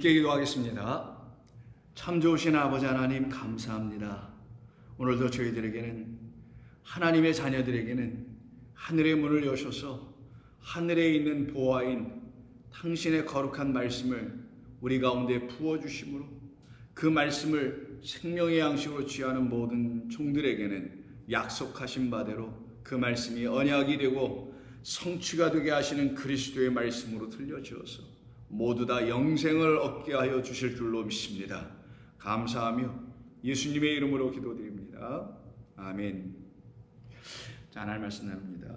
함께 기도하겠습니다. 참 좋으신 아버지 하나님 감사합니다. 오늘도 저희들에게는 하나님의 자녀들에게는 하늘의 문을 여셔서 하늘에 있는 보화인 당신의 거룩한 말씀을 우리 가운데 부어주심으로 그 말씀을 생명의 양식으로 취하는 모든 종들에게는 약속하신 바대로 그 말씀이 언약이 되고 성취가 되게 하시는 그리스도의 말씀으로 들려주어서 모두 다 영생을 얻게 하여 주실 줄로 믿습니다. 감사하며 예수님의 이름으로 기도드립니다. 아멘. 자, 하나님 말씀 나눕니다.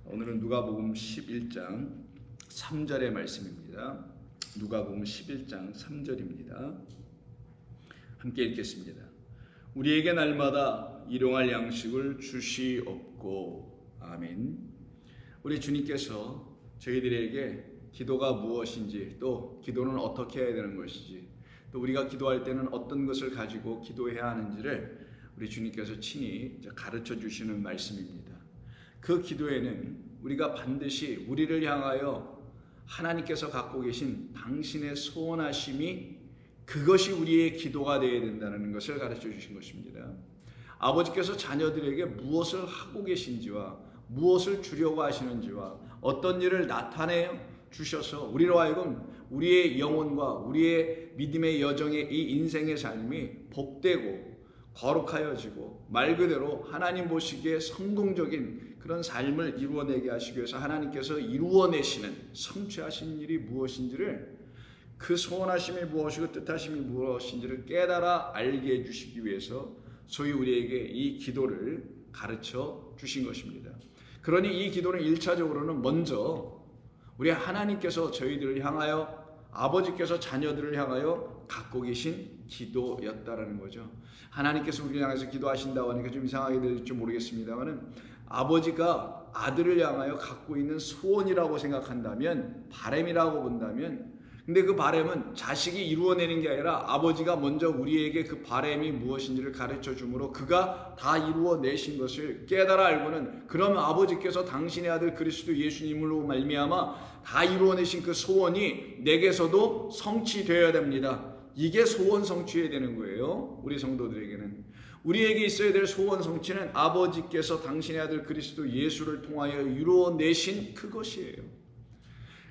오늘은 누가복음 11장 3절의 말씀입니다. 누가복음 11장 3절입니다. 함께 읽겠습니다. 우리에게 날마다 일용할 양식을 주시옵고. 아멘. 우리 주님께서 저희들에게 기도가 무엇인지, 또 기도는 어떻게 해야 되는 것인지, 또 우리가 기도할 때는 어떤 것을 가지고 기도해야 하는지를 우리 주님께서 친히 가르쳐 주시는 말씀입니다. 그 기도에는 우리가 반드시 우리를 향하여 하나님께서 갖고 계신 당신의 소원하심이 그것이 우리의 기도가 되어야 된다는 것을 가르쳐 주신 것입니다. 아버지께서 자녀들에게 무엇을 하고 계신지와 무엇을 주려고 하시는지와 어떤 일을 나타내어 주셔서 우리로 하여금 우리의 영혼과 우리의 믿음의 여정의 이 인생의 삶이 복되고 거룩하여지고 말 그대로 하나님 보시기에 성공적인 그런 삶을 이루어내게 하시기 위해서 하나님께서 이루어내시는 성취하신 일이 무엇인지를, 그 소원하심이 무엇이고 뜻하심이 무엇인지를 깨달아 알게 해주시기 위해서 소위 우리에게 이 기도를 가르쳐 주신 것입니다. 그러니 이 기도는 1차적으로는 먼저 우리 하나님께서 저희들을 향하여, 아버지께서 자녀들을 향하여 갖고 계신 기도였다라는 거죠. 하나님께서 우리를 향해서 기도하신다고 하니까 좀 이상하게 들릴지 모르겠습니다만, 아버지가 아들을 향하여 갖고 있는 소원이라고 생각한다면, 바람이라고 본다면, 근데 그 바람은 자식이 이루어내는 게 아니라 아버지가 먼저 우리에게 그 바람이 무엇인지를 가르쳐 주므로 그가 다 이루어내신 것을 깨달아 알고는, 그러면 아버지께서 당신의 아들 그리스도 예수님으로 말미암아 다 이루어내신 그 소원이 내게서도 성취되어야 됩니다. 이게 소원 성취해야 되는 거예요. 우리 성도들에게는 우리에게 있어야 될 소원 성취는 아버지께서 당신의 아들 그리스도 예수를 통하여 이루어내신 그것이에요.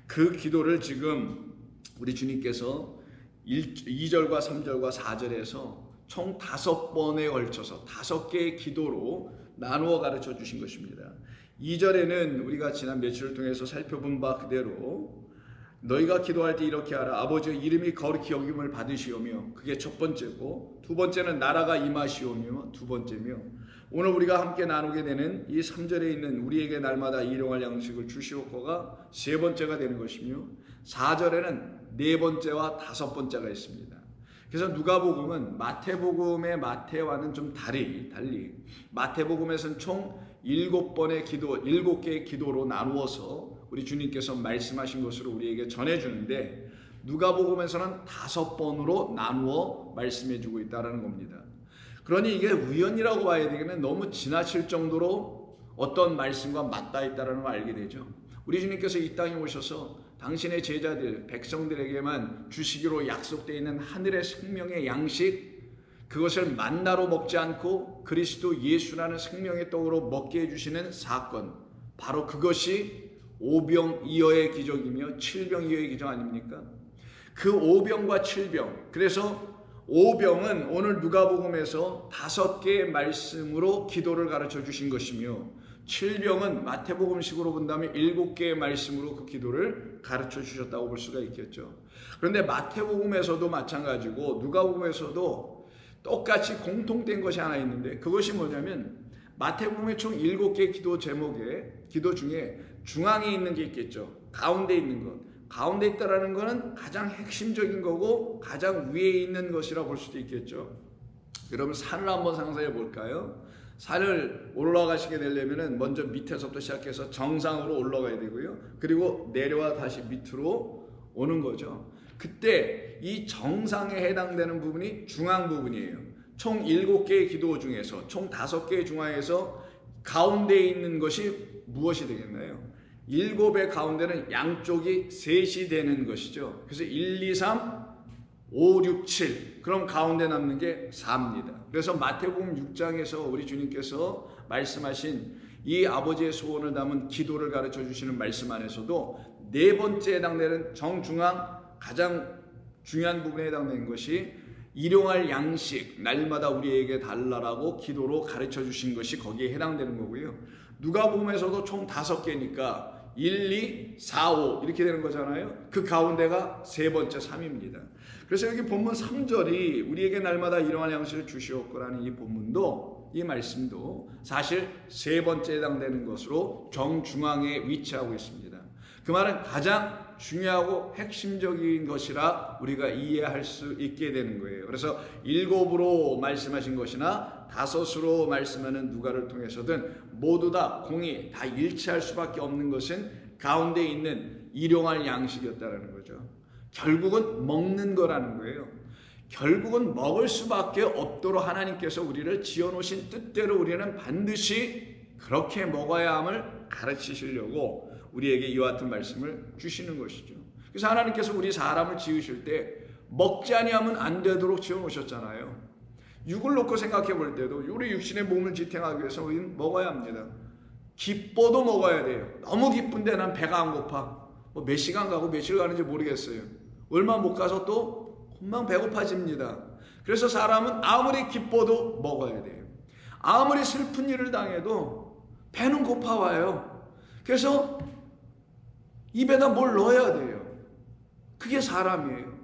그 기도를 지금 우리 주님께서 2절과 3절과 4절에서 총 5번에 걸쳐서 5개의 기도로 나누어 가르쳐 주신 것입니다. 2절에는 우리가 지난 며칠을 통해서 살펴본 바 그대로 너희가 기도할 때 이렇게 하라. 아버지의 이름이 거룩히 여김을 받으시오며, 그게 첫 번째고, 두 번째는 나라가 임하시오며 두 번째며, 오늘 우리가 함께 나누게 되는 이 3절에 있는 우리에게 날마다 일용할 양식을 주시옵고가 세 번째가 되는 것이며, 4절에는 네 번째와 다섯 번째가 있습니다. 그래서 누가복음은 마태복음의 마태와는 좀 달리 마태복음에서는 총 7번의 기도, 7개의 기도로 나누어서 우리 주님께서 말씀하신 것으로 우리에게 전해주는데, 누가복음에서는 5번으로 나누어 말씀해주고 있다는 겁니다. 그러니 이게 우연이라고 봐야 되겠는, 너무 지나칠 정도로 어떤 말씀과 맞닿아 있다는 걸 알게 되죠. 우리 주님께서 이 땅에 오셔서 당신의 제자들, 백성들에게만 주시기로 약속되어 있는 하늘의 생명의 양식, 그것을 만나로 먹지 않고 그리스도 예수라는 생명의 떡으로 먹게 해주시는 사건, 바로 그것이 오병이어의 기적이며 칠병이어의 기적 아닙니까? 그 오병과 칠병, 그래서 오병은 오늘 누가복음에서 5개의 말씀으로 기도를 가르쳐 주신 것이며, 칠병은 마태복음식으로 본다면 7개의 말씀으로 그 기도를 가르쳐 주셨다고 볼 수가 있겠죠. 그런데 마태복음에서도 마찬가지고 누가복음에서도 똑같이 공통된 것이 하나 있는데, 그것이 뭐냐면 마태복음의 총 7개의 기도 제목에, 기도 중에 중앙에 있는 게 있겠죠. 가운데 있는 것. 가운데 있다라는 것은 가장 핵심적인 거고 가장 위에 있는 것이라 볼 수도 있겠죠. 그러면 산을 한번 상상해 볼까요? 산을 올라가시게 되려면 먼저 밑에서부터 시작해서 정상으로 올라가야 되고요. 그리고 내려와 다시 밑으로 오는 거죠. 그때 이 정상에 해당되는 부분이 중앙 부분이에요. 총 7개의 기도 중에서 총 5개의 중앙에서 가운데에 있는 것이 무엇이 되겠나요? 7의 가운데는 양쪽이 셋이 되는 것이죠. 그래서 1, 2, 3 5, 6, 7. 그럼 가운데 남는 게 4입니다. 그래서 마태복음 6장에서 우리 주님께서 말씀하신 이 아버지의 소원을 담은 기도를 가르쳐 주시는 말씀 안에서도 네 번째 해당되는 정중앙 가장 중요한 부분에 해당되는 것이 일용할 양식 날마다 우리에게 달라라고 기도로 가르쳐 주신 것이 거기에 해당되는 거고요. 누가복음에서도 총 5개니까 1, 2, 4, 5 이렇게 되는 거잖아요. 그 가운데가 세 번째 3입니다. 그래서 여기 본문 3절이 우리에게 날마다 일용할 양식을 주시옵고라는 이 본문도 이 말씀도 사실 세 번째 해당되는 것으로 정중앙에 위치하고 있습니다. 그 말은 가장 중요하고 핵심적인 것이라 우리가 이해할 수 있게 되는 거예요. 그래서 7으로 말씀하신 것이나 5으로 말씀하는 누가를 통해서든 모두 다 공이 다 일치할 수밖에 없는 것은 가운데 있는 일용할 양식이었다는 거죠. 결국은 먹는 거라는 거예요. 결국은 먹을 수밖에 없도록 하나님께서 우리를 지어놓으신 뜻대로 우리는 반드시 그렇게 먹어야 함을 가르치시려고 우리에게 이와 같은 말씀을 주시는 것이죠. 그래서 하나님께서 우리 사람을 지으실 때 먹지 아니하면 안 되도록 지어놓으셨잖아요. 육을 놓고 생각해 볼 때도 우리 육신의 몸을 지탱하기 위해서 우리는 먹어야 합니다. 기뻐도 먹어야 돼요. 너무 기쁜데 난 배가 안 고파. 몇 시간 가고 며칠 가는지 모르겠어요. 얼마 못 가서 또 금방 배고파집니다. 그래서 사람은 아무리 기뻐도 먹어야 돼요. 아무리 슬픈 일을 당해도 배는 고파와요. 그래서 입에다 뭘 넣어야 돼요. 그게 사람이에요.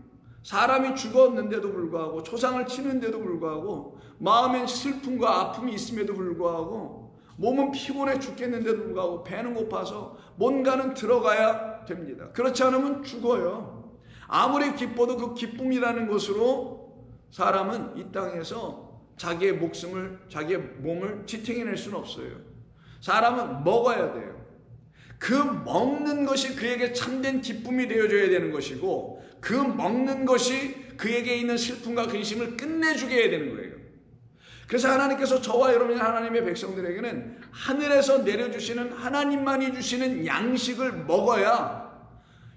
사람이 죽었는데도 불구하고 초상을 치는데도 불구하고 마음엔 슬픔과 아픔이 있음에도 불구하고 몸은 피곤해 죽겠는데도 불구하고 배는 고파서 뭔가는 들어가야 됩니다. 그렇지 않으면 죽어요. 아무리 기뻐도 그 기쁨이라는 것으로 사람은 이 땅에서 자기의 목숨을 자기의 몸을 지탱해낼 수는 없어요. 사람은 먹어야 돼요. 그 먹는 것이 그에게 참된 기쁨이 되어줘야 되는 것이고 그 먹는 것이 그에게 있는 슬픔과 근심을 끝내주게 해야 되는 거예요. 그래서 하나님께서 저와 여러분의 하나님의 백성들에게는 하늘에서 내려주시는 하나님만이 주시는 양식을 먹어야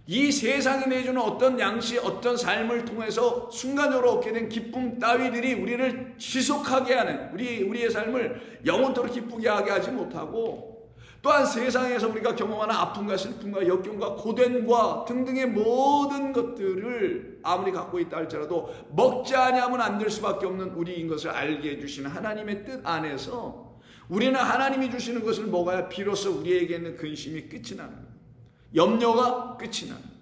이 세상이 내주는 어떤 양식, 어떤 삶을 통해서 순간적으로 얻게 된 기쁨 따위들이 우리를 지속하게 하는 우리의 삶을 영원토록 기쁘게 하게 하지 못하고 또한 세상에서 우리가 경험하는 아픔과 슬픔과 역경과 고된과 등등의 모든 것들을 아무리 갖고 있다 할지라도 먹지 아니하면 안 될 수밖에 없는 우리인 것을 알게 해주시는 하나님의 뜻 안에서 우리는 하나님이 주시는 것을 먹어야 비로소 우리에게 있는 근심이 끝이 나는 거예요. 염려가 끝이 나는 거예요.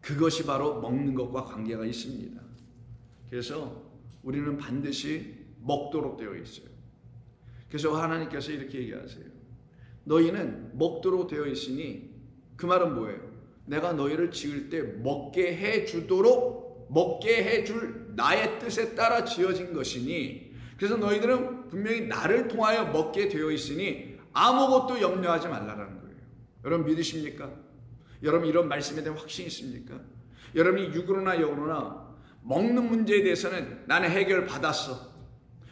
그것이 바로 먹는 것과 관계가 있습니다. 그래서 우리는 반드시 먹도록 되어 있어요. 그래서 하나님께서 이렇게 얘기하세요. 너희는 먹도록 되어 있으니 그 말은 뭐예요? 내가 너희를 지을 때 먹게 해주도록 먹게 해줄 나의 뜻에 따라 지어진 것이니 그래서 너희들은 분명히 나를 통하여 먹게 되어 있으니 아무것도 염려하지 말라라는 거예요. 여러분 믿으십니까? 여러분 이런 말씀에 대한 확신이 있습니까? 여러분이 육으로나 영으로나 먹는 문제에 대해서는 나는 해결 받았어.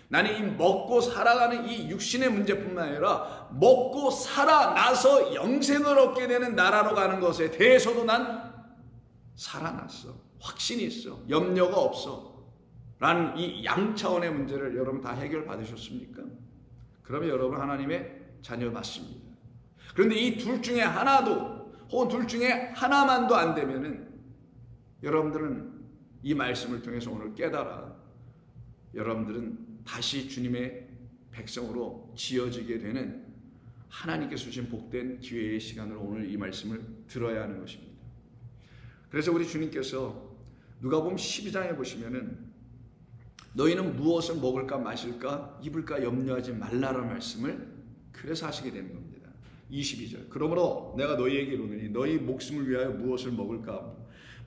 나는 이 먹고 살아가는 이 육신의 문제뿐만 아니라 먹고 살아나서 영생을 얻게 되는 나라로 가는 것에 대해서도 난 살아났어. 확신이 있어. 염려가 없어. 라는 이 양차원의 문제를 여러분 다 해결 받으셨습니까? 그러면 여러분 하나님의 자녀 맞습니다. 그런데 이 둘 중에 하나도 혹은 둘 중에 하나만도 안 되면은 여러분들은 이 말씀을 통해서 오늘 깨달아 여러분들은 다시 주님의 백성으로 지어지게 되는 하나님께서 주신 복된 기회의 시간으로 오늘 이 말씀을 들어야 하는 것입니다. 그래서 우리 주님께서 누가복음 12장에 보시면은 너희는 무엇을 먹을까 마실까 입을까 염려하지 말라라는 말씀을 그래서 하시게 되는 겁니다. 22절 그러므로 내가 너희에게 이르노니 너희 목숨을 위하여 무엇을 먹을까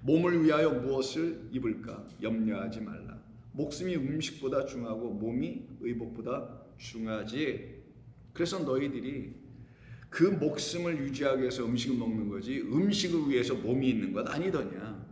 몸을 위하여 무엇을 입을까 염려하지 말라. 목숨이 음식보다 중하고 몸이 의복보다 중하지. 그래서 너희들이 그 목숨을 유지하기 위해서 음식을 먹는 거지 음식을 위해서 몸이 있는 것 아니더냐.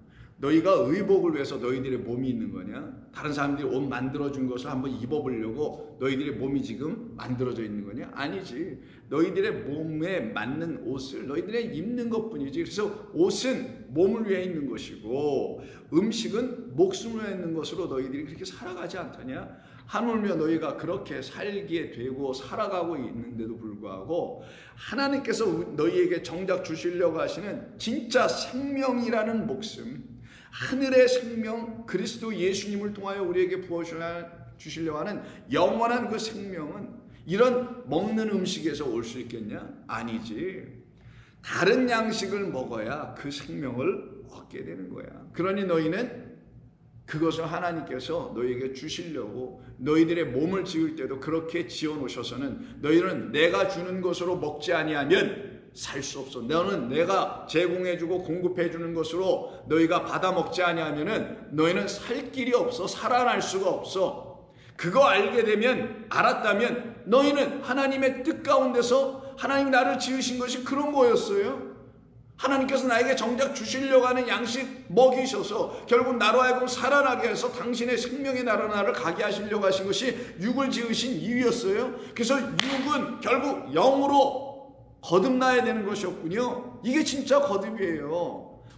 너희가 의복을 위해서 너희들의 몸이 있는 거냐? 다른 사람들이 옷 만들어준 것을 한번 입어보려고 너희들의 몸이 지금 만들어져 있는 거냐? 아니지. 너희들의 몸에 맞는 옷을 너희들의 입는 것뿐이지. 그래서 옷은 몸을 위해 있는 것이고 음식은 목숨을 위해 있는 것으로 너희들이 그렇게 살아가지 않더냐? 하물며 너희가 그렇게 살기에 되고 살아가고 있는데도 불구하고 하나님께서 너희에게 정작 주시려고 하시는 진짜 생명이라는 목숨, 하늘의 생명, 그리스도 예수님을 통하여 우리에게 부어주시려고 하는 영원한 그 생명은 이런 먹는 음식에서 올 수 있겠냐? 아니지. 다른 양식을 먹어야 그 생명을 얻게 되는 거야. 그러니 너희는 그것을 하나님께서 너희에게 주시려고 너희들의 몸을 지을 때도 그렇게 지어 놓으셔서는 너희는 내가 주는 것으로 먹지 아니하면 살 수 없어. 너는 내가 제공해주고 공급해주는 것으로 너희가 받아 먹지 아니하면은 너희는 살 길이 없어. 살아날 수가 없어. 그거 알았다면 너희는 하나님의 뜻 가운데서 하나님 나를 지으신 것이 그런 거였어요. 하나님께서 나에게 정작 주시려고 하는 양식 먹이셔서 결국 나로 하여금 살아나게 해서 당신의 생명의 나를 가게 하시려고 하신 것이 육을 지으신 이유였어요. 그래서 육은 결국 영으로 거듭나야 되는 것이었군요. 이게 진짜 거듭이에요.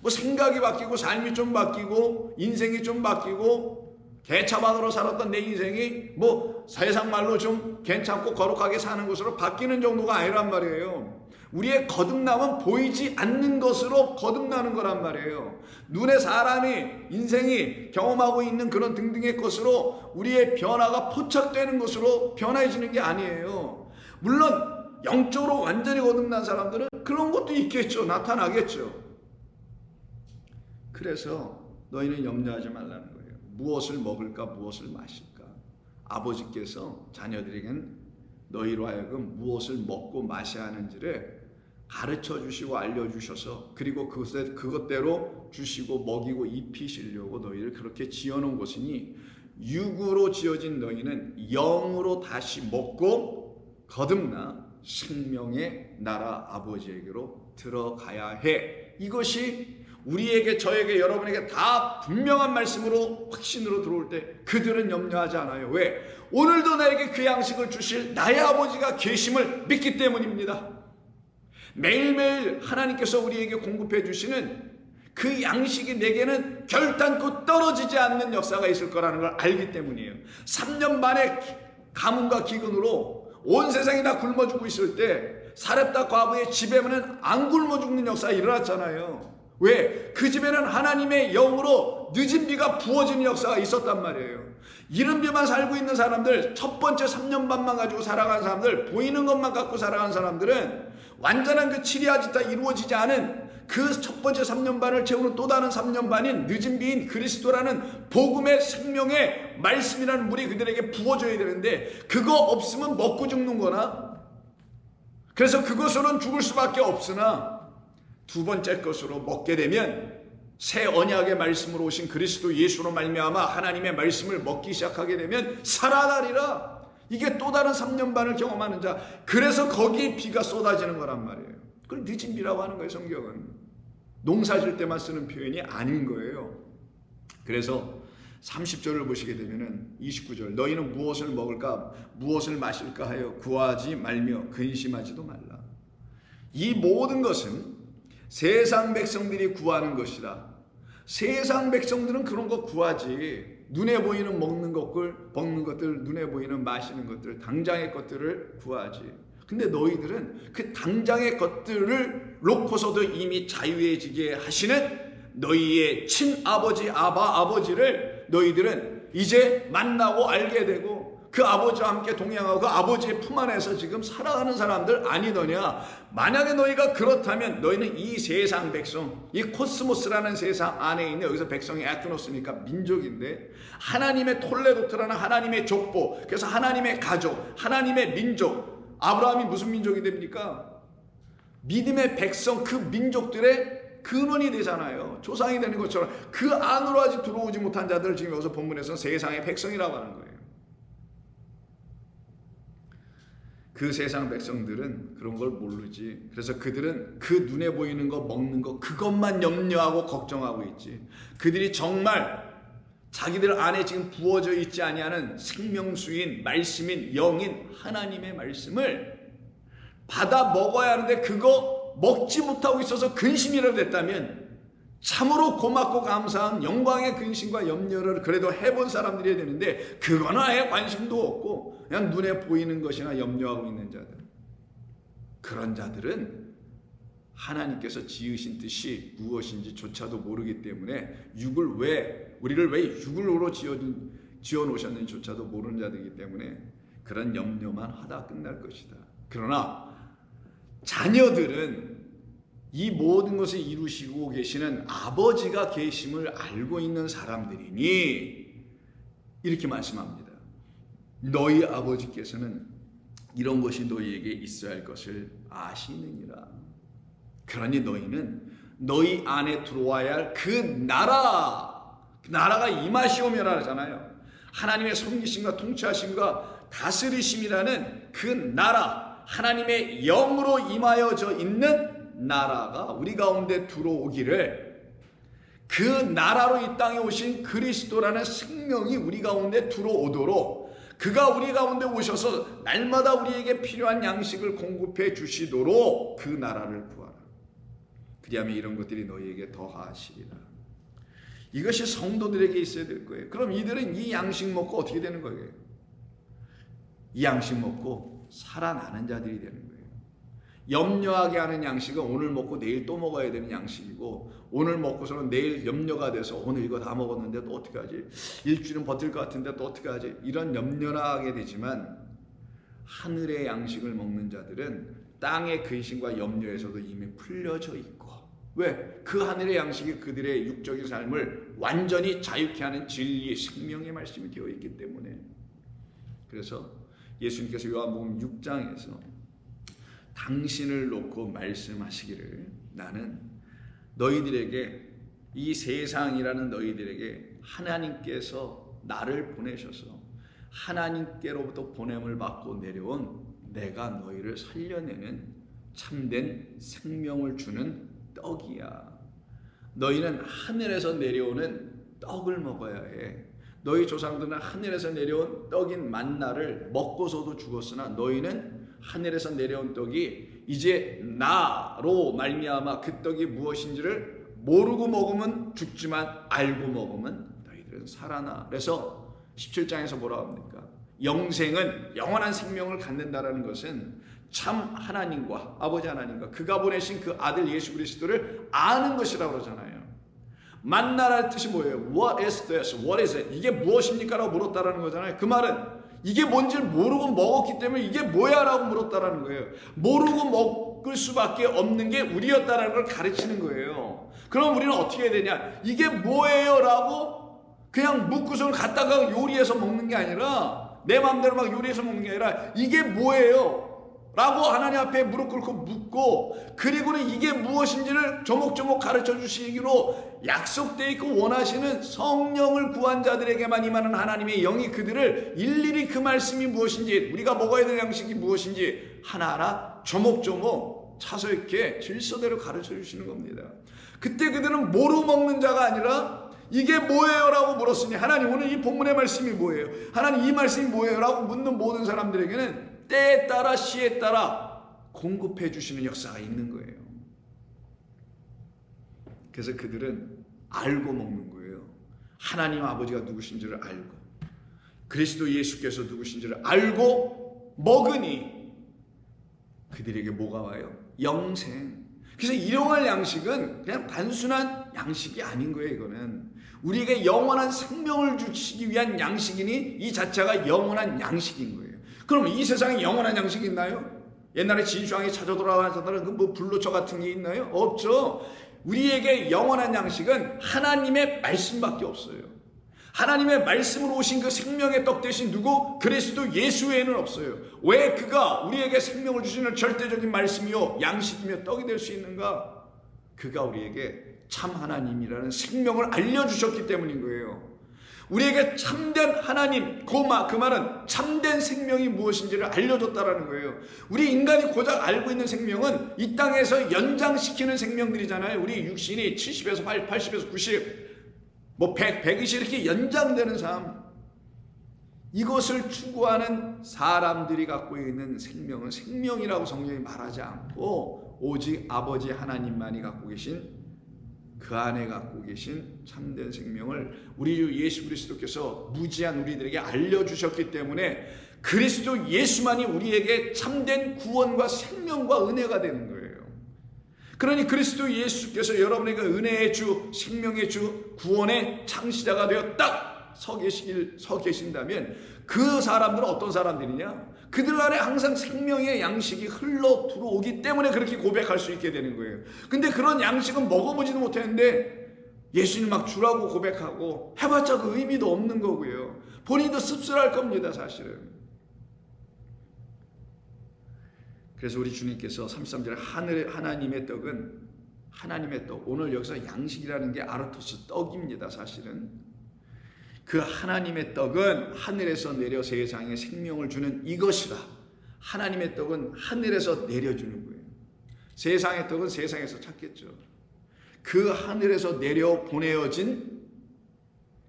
뭐 생각이 바뀌고 삶이 좀 바뀌고 인생이 좀 바뀌고 개차반으로 살았던 내 인생이 뭐 세상 말로 좀 괜찮고 거룩하게 사는 것으로 바뀌는 정도가 아니란 말이에요. 우리의 거듭남은 보이지 않는 것으로 거듭나는 거란 말이에요. 눈에 사람이 인생이 경험하고 있는 그런 등등의 것으로 우리의 변화가 포착되는 것으로 변화해지는 게 아니에요. 물론 영적으로 완전히 거듭난 사람들은 그런 것도 있겠죠. 나타나겠죠. 그래서 너희는 염려하지 말라는 거예요. 무엇을 먹을까 무엇을 마실까. 아버지께서 자녀들에게는 너희로 하여금 무엇을 먹고 마셔야 하는지를 가르쳐 주시고 알려주셔서 그리고 그것대로 주시고 먹이고 입히시려고 너희를 그렇게 지어놓은 것이니 육으로 지어진 너희는 영으로 다시 먹고 거듭나 생명의 나라 아버지에게로 들어가야 해. 이것이 우리에게 저에게 여러분에게 다 분명한 말씀으로 확신으로 들어올 때 그들은 염려하지 않아요. 왜? 오늘도 나에게 그 양식을 주실 나의 아버지가 계심을 믿기 때문입니다. 매일매일 하나님께서 우리에게 공급해 주시는 그 양식이 내게는 결단코 떨어지지 않는 역사가 있을 거라는 걸 알기 때문이에요. 3년 반의 가뭄과 기근으로 온 세상이 다 굶어 죽고 있을 때 사렙다 과부의 집에는 안 굶어 죽는 역사가 일어났잖아요. 왜? 그 집에는 하나님의 영으로 늦은 비가 부어지는 역사가 있었단 말이에요. 이른 비만 살고 있는 사람들, 첫 번째 3년 반만 가지고 살아간 사람들, 보이는 것만 갖고 살아간 사람들은 완전한 그 치리아지타 이루어지지 않은 그 첫 번째 3년 반을 채우는 또 다른 3년 반인 늦은 비인 그리스도라는 복음의 생명의 말씀이라는 물이 그들에게 부어져야 되는데 그거 없으면 먹고 죽는 거나 그래서 그것으로는 죽을 수밖에 없으나 두 번째 것으로 먹게 되면 새 언약의 말씀으로 오신 그리스도 예수로 말미암아 하나님의 말씀을 먹기 시작하게 되면 살아나리라. 이게 또 다른 3년 반을 경험하는 자. 그래서 거기에 비가 쏟아지는 거란 말이에요. 그걸 늦은 비라고 하는 거예요. 성경은 농사 질 때만 쓰는 표현이 아닌 거예요. 그래서 30절을 보시게 되면은 29절 너희는 무엇을 먹을까 무엇을 마실까 하여 구하지 말며 근심하지도 말라. 이 모든 것은 세상 백성들이 구하는 것이라. 세상 백성들은 그런 거 구하지. 눈에 보이는 먹는 것들, 눈에 보이는 마시는 것들, 당장의 것들을 구하지. 근데 너희들은 그 당장의 것들을 놓고서도 이미 자유해지게 하시는 너희의 친아버지 아버지를 너희들은 이제 만나고 알게 되고 그 아버지와 함께 동행하고 그 아버지의 품 안에서 지금 살아가는 사람들 아니더냐. 만약에 너희가 그렇다면 너희는 이 세상 백성, 이 코스모스라는 세상 안에 있는, 여기서 백성이 에트노스니까 민족인데 하나님의 톨레도트라는 하나님의 족보, 그래서 하나님의 가족, 하나님의 민족. 아브라함이 무슨 민족이 됩니까? 믿음의 백성, 그 민족들의 근원이 되잖아요. 조상이 되는 것처럼 그 안으로 아직 들어오지 못한 자들을 지금 여기서 본문에서는 세상의 백성이라고 하는 거예요. 그 세상 백성들은 그런 걸 모르지. 그래서 그들은 그 눈에 보이는 거, 먹는 거, 그것만 염려하고 걱정하고 있지. 그들이 정말 자기들 안에 지금 부어져 있지 아니하는 생명수인 말씀인 영인 하나님의 말씀을 받아 먹어야 하는데 그거 먹지 못하고 있어서 근심이라도 됐다면 참으로 고맙고 감사한 영광의 근심과 염려를 그래도 해본 사람들이 되는데 그거는 아예 관심도 없고 그냥 눈에 보이는 것이나 염려하고 있는 자들, 그런 자들은 하나님께서 지으신 뜻이 무엇인지조차도 모르기 때문에 우리를 왜 육으로 지어 놓으셨는지조차도 모르는 자들이기 때문에 그런 염려만 하다 끝날 것이다. 그러나 자녀들은 이 모든 것을 이루시고 계시는 아버지가 계심을 알고 있는 사람들이니 이렇게 말씀합니다. 너희 아버지께서는 이런 것이 너희에게 있어야 할 것을 아시느니라. 그러니 너희는 너희 안에 들어와야 할 그 나라가 임하시오며라 하잖아요. 하나님의 섬기심과 통치하심과 다스리심이라는 그 나라, 하나님의 영으로 임하여져 있는 나라가 우리 가운데 들어오기를, 그 나라로 이 땅에 오신 그리스도라는 생명이 우리 가운데 들어오도록 그가 우리 가운데 오셔서 날마다 우리에게 필요한 양식을 공급해 주시도록 그 나라를 구하라. 그리하면 이런 것들이 너희에게 더하시리라. 이것이 성도들에게 있어야 될 거예요. 그럼 이들은 이 양식 먹고 어떻게 되는 거예요? 이 양식 먹고 살아나는 자들이 되는 거예요. 염려하게 하는 양식은 오늘 먹고 내일 또 먹어야 되는 양식이고, 오늘 먹고서는 내일 염려가 돼서 오늘 이거 다 먹었는데 또 어떻게 하지? 일주일은 버틸 것 같은데 또 어떻게 하지? 이런 염려나 하게 되지만 하늘의 양식을 먹는 자들은 땅의 근심과 염려에서도 이미 풀려져 있고, 왜? 그 하늘의 양식이 그들의 육적인 삶을 완전히 자유케 하는 진리, 생명의 말씀이 되어 있기 때문에. 그래서 예수님께서 요한복음 6장에서 당신을 놓고 말씀하시기를, 나는 너희들에게, 이 세상이라는 너희들에게 하나님께서 나를 보내셔서 하나님께로부터 보냄을 받고 내려온 내가 너희를 살려내는 참된 생명을 주는 떡이야. 너희는 하늘에서 내려오는 떡을 먹어야 해. 너희 조상들은 하늘에서 내려온 떡인 만나를 먹고서도 죽었으나 너희는 하늘에서 내려온 떡이 이제 나로 말미암아 그 떡이 무엇인지를 모르고 먹으면 죽지만 알고 먹으면 너희들은 살아나. 그래서 17장에서 뭐라 합니까? 영생은, 영원한 생명을 갖는다라는 것은 참 하나님과, 아버지 하나님과 그가 보내신 그 아들 예수 그리스도를 아는 것이라고 그러잖아요. 만나라는 뜻이 뭐예요? What is this? What is it? 이게 무엇입니까? 라고 물었다라는 거잖아요. 그 말은 이게 뭔지를 모르고 먹었기 때문에 이게 뭐야? 라고 물었다라는 거예요. 모르고 먹을 수밖에 없는 게 우리였다라는 걸 가르치는 거예요. 그럼 우리는 어떻게 해야 되냐? 이게 뭐예요? 라고 그냥 묻고서 갖다가 요리해서 먹는 게 아니라, 내 마음대로 막 요리해서 먹는 게 아니라 이게 뭐예요? 라고 하나님 앞에 무릎 꿇고 묻고, 그리고는 이게 무엇인지를 조목조목 가르쳐 주시기로 약속되어 있고 원하시는 성령을 구한 자들에게만 임하는 하나님의 영이 그들을 일일이 그 말씀이 무엇인지, 우리가 먹어야 될 양식이 무엇인지 하나하나 조목조목 차서 이렇게 질서대로 가르쳐 주시는 겁니다. 그때 그들은 모르고 먹는 자가 아니라 이게 뭐예요? 라고 물었으니, 하나님 오늘 이 본문의 말씀이 뭐예요? 하나님 이 말씀이 뭐예요? 라고 묻는 모든 사람들에게는 때에 따라 시에 따라 공급해 주시는 역사가 있는 거예요. 그래서 그들은 알고 먹는 거예요. 하나님 아버지가 누구신지를 알고, 그리스도 예수께서 누구신지를 알고 먹으니 그들에게 뭐가 와요? 영생. 그래서 일용할 양식은 그냥 단순한 양식이 아닌 거예요. 이거는 우리에게 영원한 생명을 주시기 위한 양식이니 이 자체가 영원한 양식인 거예요. 그럼 이 세상에 영원한 양식이 있나요? 옛날에 진주왕이 찾아 돌아가서는 그 뭐 불로초 같은 게 있나요? 없죠. 우리에게 영원한 양식은 하나님의 말씀밖에 없어요. 하나님의 말씀으로 오신 그 생명의 떡 대신 누구? 그리스도 예수 외에는 없어요. 왜 그가 우리에게 생명을 주시는 절대적인 말씀이요 양식이며 떡이 될 수 있는가? 그가 우리에게 참 하나님이라는 생명을 알려주셨기 때문인 거예요. 우리에게 참된 하나님, 그 말은 참된 생명이 무엇인지를 알려줬다라는 거예요. 우리 인간이 고작 알고 있는 생명은 이 땅에서 연장시키는 생명들이잖아요. 우리 육신이 70에서 80에서 90, 100이 이렇게 연장되는 삶. 이것을 추구하는 사람들이 갖고 있는 생명은 생명이라고 성경이 말하지 않고 오직 아버지 하나님만이 갖고 계신, 그 안에 갖고 계신 참된 생명을 우리 주 예수 그리스도께서 무지한 우리들에게 알려주셨기 때문에 그리스도 예수만이 우리에게 참된 구원과 생명과 은혜가 되는 거예요. 그러니 그리스도 예수께서 여러분에게 은혜의 주, 생명의 주, 구원의 창시자가 되어 딱 서 계신다면 그 사람들은 어떤 사람들이냐? 그들 안에 항상 생명의 양식이 흘러 들어오기 때문에 그렇게 고백할 수 있게 되는 거예요. 근데 그런 양식은 먹어보지도 못했는데 예수님 막 주라고 고백하고 해봤자 그 의미도 없는 거고요. 본인도 씁쓸할 겁니다, 사실은. 그래서 우리 주님께서 33절에 하나님의 떡은, 하나님의 떡, 오늘 여기서 양식이라는 게 아르토스 떡입니다, 사실은. 그 하나님의 떡은 하늘에서 내려 세상에 생명을 주는 이것이라. 하나님의 떡은 하늘에서 내려주는 거예요. 세상의 떡은 세상에서 찾겠죠. 그 하늘에서 내려 보내어진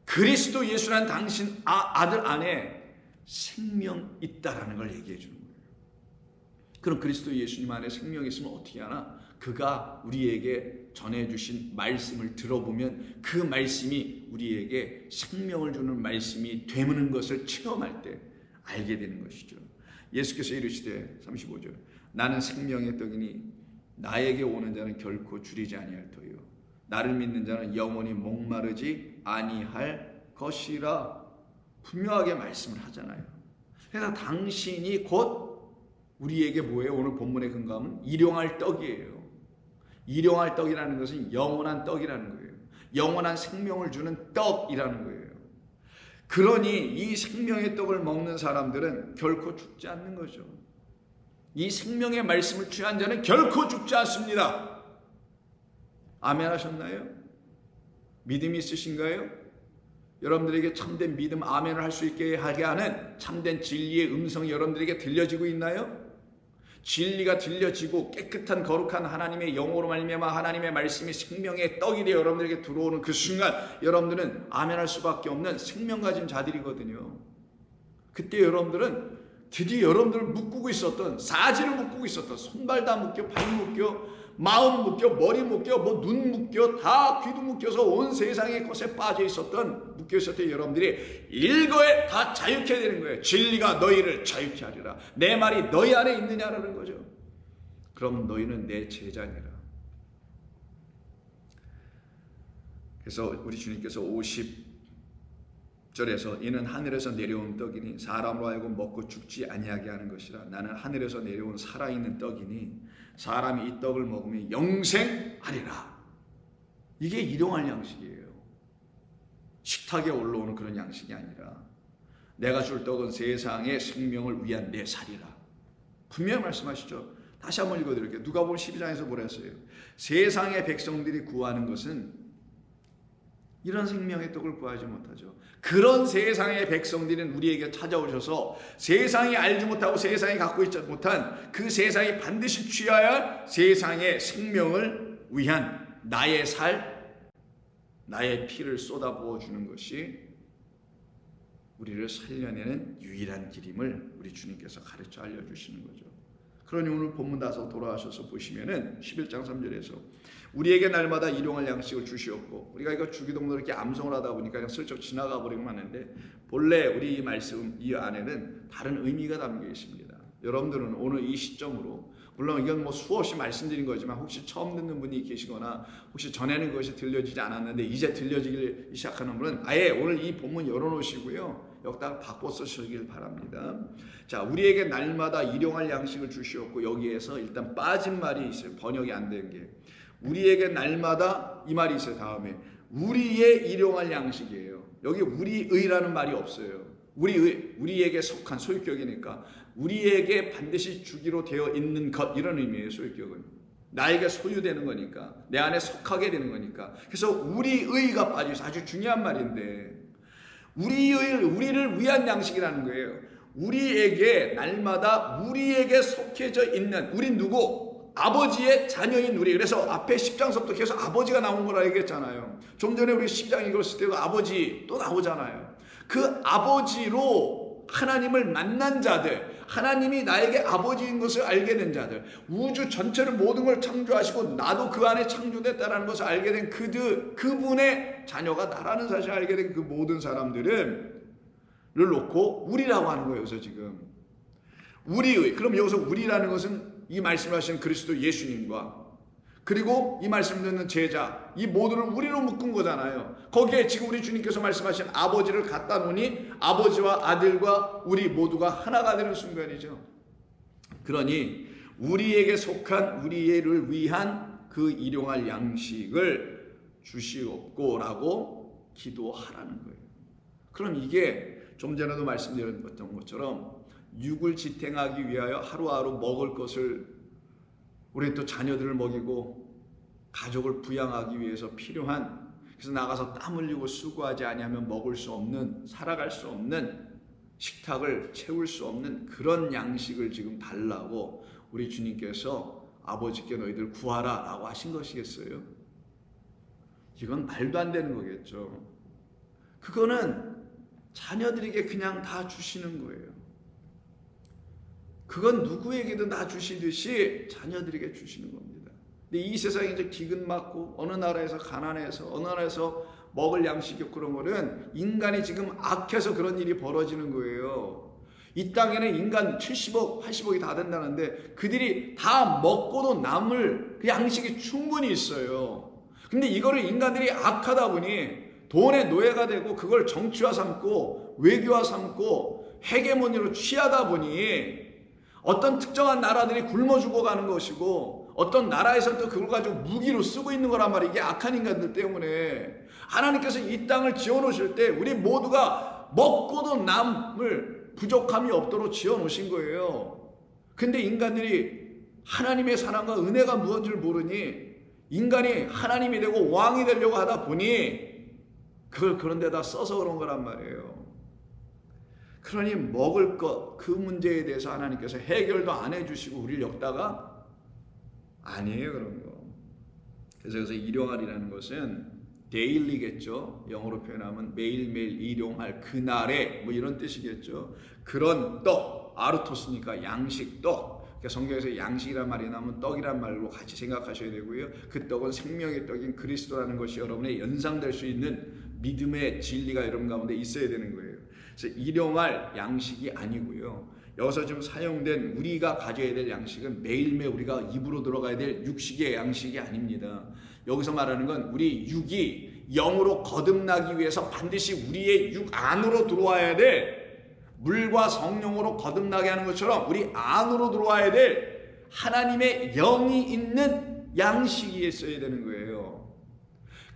그리스도 예수란 당신 아들 안에 생명이 있다라는 걸 얘기해 주는 거예요. 그럼 그리스도 예수님 안에 생명이 있으면 어떻게 하나? 그가 우리에게 전해주신 말씀을 들어보면 그 말씀이 우리에게 생명을 주는 말씀이 되는 것을 체험할 때 알게 되는 것이죠. 예수께서 이르시되 35절 나는 생명의 떡이니 나에게 오는 자는 결코 줄이지 아니할 터요 나를 믿는 자는 영원히 목마르지 아니할 것이라 분명하게 말씀을 하잖아요. 그래서 당신이 곧 우리에게 뭐예요? 오늘 본문의 근거는 일용할 떡이에요. 일용할 떡이라는 것은 영원한 떡이라는 거예요. 영원한 생명을 주는 떡이라는 거예요. 그러니 이 생명의 떡을 먹는 사람들은 결코 죽지 않는 거죠. 이 생명의 말씀을 취한 자는 결코 죽지 않습니다. 아멘 하셨나요? 믿음이 있으신가요? 여러분들에게 참된 믿음 아멘을 할 수 있게 하게 하는 참된 진리의 음성이 여러분들에게 들려지고 있나요? 진리가 들려지고 깨끗한 거룩한 하나님의 영으로 말미암아 하나님의 말씀이 생명의 떡이 되어 여러분들에게 들어오는 그 순간 여러분들은 아멘할 수밖에 없는 생명 가진 자들이거든요. 그때 여러분들은 드디어 여러분들을 묶고 있었던, 사지를 묶고 있었던, 손발 다 묶여, 발 묶여, 마음 묶여, 머리 묶여, 눈 묶여, 다 귀도 묶여서 온 세상의 것에 빠져 있었던, 묶여 있었던 여러분들이 일거에 다 자유케 되는 거예요. 진리가 너희를 자유케 하리라. 내 말이 너희 안에 있느냐라는 거죠. 그럼 너희는 내 제자니라. 그래서 우리 주님께서 50절에서 이는 하늘에서 내려온 떡이니 사람으로 하여금 먹고 죽지 아니하게 하는 것이라. 나는 하늘에서 내려온 살아있는 떡이니 사람이 이 떡을 먹으면 영생하리라. 이게 일용할 양식이에요. 식탁에 올라오는 그런 양식이 아니라 내가 줄 떡은 세상의 생명을 위한 내 살이라. 분명히 말씀하시죠. 다시 한번 읽어드릴게요. 누가복음 12장에서 뭐라 했어요? 세상의 백성들이 구하는 것은 이런 생명의 떡을 구하지 못하죠. 그런 세상의 백성들은 우리에게 찾아오셔서 세상이 알지 못하고 세상이 갖고 있지 못한 그 세상이 반드시 취해야 할 세상의 생명을 위한 나의 살, 나의 피를 쏟아부어 주는 것이 우리를 살려내는 유일한 길임을 우리 주님께서 가르쳐 알려주시는 거죠. 그러니 오늘 본문 다서 돌아가셔서 보시면은 11장 3절에서 우리에게 날마다 일용할 양식을 주시옵고, 우리가 이거 주기도문으로 이렇게 암송을 하다 보니까 그냥 슬쩍 지나가 버리기만 하는데 본래 우리 이 말씀 이 안에는 다른 의미가 담겨 있습니다. 여러분들은 오늘 이 시점으로, 물론 이건 뭐 수없이 말씀드린 거지만 혹시 처음 듣는 분이 계시거나 혹시 전에는 그것이 들려지지 않았는데 이제 들려지기 시작하는 분은 아예 오늘 이 본문 열어놓으시고요, 여기다가 바꿔 쓰시길 바랍니다. 자, 우리에게 날마다 일용할 양식을 주시옵고, 여기에서 일단 빠진 말이 있어요. 번역이 안 된 게. 우리에게 날마다 이 말이 있어요. 다음에 우리의 일용할 양식이에요. 여기 우리의라는 말이 없어요. 우리에게 속한, 소유격이니까 우리에게 반드시 주기로 되어 있는 것, 이런 의미예요. 소유격은 나에게 소유되는 거니까, 내 안에 속하게 되는 거니까. 그래서 우리의가 빠져 있어요. 아주 중요한 말인데 우리를 위한 양식이라는 거예요. 우리에게 날마다 우리에게 속해져 있는 우리 누구? 아버지의 자녀인 우리. 그래서 앞에 10장서부터 계속 아버지가 나온 거라 얘기했잖아요. 좀 전에 우리 10장 읽었을 때도 아버지 또 나오잖아요. 그 아버지로 하나님을 만난 자들, 하나님이 나에게 아버지인 것을 알게 된 자들, 우주 전체를 모든 걸 창조하시고 나도 그 안에 창조됐다는 것을 알게 된 그분의 자녀가 나라는 사실을 알게 된 그 모든 사람들을 놓고 우리라고 하는 거예요. 그래서 지금 우리의, 그럼 여기서 우리라는 것은 이 말씀을 하시는 그리스도 예수님과 그리고 이 말씀 듣는 제자, 이 모두를 우리로 묶은 거잖아요. 거기에 지금 우리 주님께서 말씀하신 아버지를 갖다 놓으니 아버지와 아들과 우리 모두가 하나가 되는 순간이죠. 그러니 우리에게 속한 우리를 위한 그 일용할 양식을 주시옵고라고 기도하라는 거예요. 그럼 이게 좀 전에도 말씀드렸던 것처럼 육을 지탱하기 위하여 하루하루 먹을 것을 우리 또 자녀들을 먹이고 가족을 부양하기 위해서 필요한, 그래서 나가서 땀 흘리고 수고하지 아니하면 먹을 수 없는, 살아갈 수 없는, 식탁을 채울 수 없는 그런 양식을 지금 달라고 우리 주님께서 아버지께 너희들 구하라 라고 하신 것이겠어요? 이건 말도 안 되는 거겠죠. 그거는 자녀들에게 그냥 다 주시는 거예요. 그건 누구에게든 다 주시듯이 자녀들에게 주시는 겁니다. 근데 이 세상에 이제 기근 맞고 어느 나라에서 가난해서 어느 나라에서 먹을 양식이 없고 그런 거는 인간이 지금 악해서 그런 일이 벌어지는 거예요. 이 땅에는 인간 70억, 80억이 다 된다는데 그들이 다 먹고도 남을 그 양식이 충분히 있어요. 근데 이거를 인간들이 악하다 보니 돈의 노예가 되고 그걸 정치화 삼고 외교화 삼고 헤게모니로 취하다 보니 어떤 특정한 나라들이 굶어 죽어가는 것이고 어떤 나라에서는 또 그걸 가지고 무기로 쓰고 있는 거란 말이에요. 이게 악한 인간들 때문에. 하나님께서 이 땅을 지어놓으실 때 우리 모두가 먹고도 남을 부족함이 없도록 지어놓으신 거예요. 근데 인간들이 하나님의 사랑과 은혜가 무엇인지를 모르니 인간이 하나님이 되고 왕이 되려고 하다 보니 그걸 그런 데다 써서 그런 거란 말이에요. 그러니 먹을 것, 그 문제에 대해서 하나님께서 해결도 안 해주시고 우리를 엮다가 아니에요, 그런 거. 그래서 여기서 일용할이라는 것은 데일리겠죠. 영어로 표현하면 매일매일 일용할, 그날에 뭐 이런 뜻이겠죠. 그런 떡, 아르토스니까 양식, 떡. 그러니까 성경에서 양식이란 말이 나오면 떡이란 말로 같이 생각하셔야 되고요. 그 떡은 생명의 떡인 그리스도라는 것이 여러분의 연상될 수 있는 믿음의 진리가 여러분 가운데 있어야 되는 거예요. 그래서 일용할 양식이 아니고요. 여기서 좀 사용된 우리가 가져야 될 양식은 매일매일 우리가 입으로 들어가야 될 육식의 양식이 아닙니다. 여기서 말하는 건 우리 육이 영으로 거듭나기 위해서 반드시 우리의 육 안으로 들어와야 될, 물과 성령으로 거듭나게 하는 것처럼 우리 안으로 들어와야 될 하나님의 영이 있는 양식이 있어야 되는 거예요.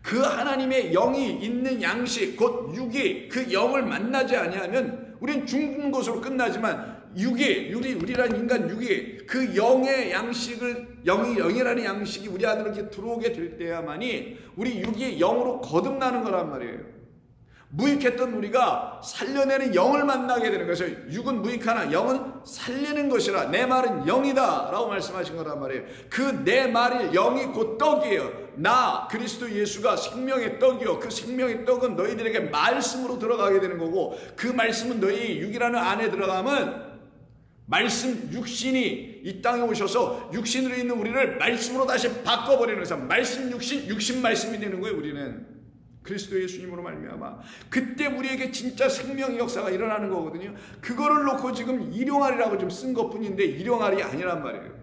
그 하나님의 영이 있는 양식, 곧 육이 그 영을 만나지 아니하면 우린 죽는 것으로 끝나지만 우리란 인간 육이 그 영의 양식을, 영이라는 양식이 우리 안으로 이렇게 들어오게 될 때야만이 우리 육이 영으로 거듭나는 거란 말이에요. 무익했던 우리가 살려내는 영을 만나게 되는 것이에요. 육은 무익하나 영은 살리는 것이라 내 말은 영이다 라고 말씀하신 거란 말이에요. 그 내 말이 영이 곧 떡이에요. 나 그리스도 예수가 생명의 떡이요, 그 생명의 떡은 너희들에게 말씀으로 들어가게 되는 거고, 그 말씀은 너희 육이라는 안에 들어가면 말씀 육신이 이 땅에 오셔서 육신으로 있는 우리를 말씀으로 다시 바꿔버리는 거죠. 말씀 육신 말씀이 되는 거예요. 우리는 그리스도 예수님으로 말미암아 그때 우리에게 진짜 생명의 역사가 일어나는 거거든요. 그거를 놓고 지금 일용할이라고 좀 쓴 것뿐인데 일용할이 아니란 말이에요.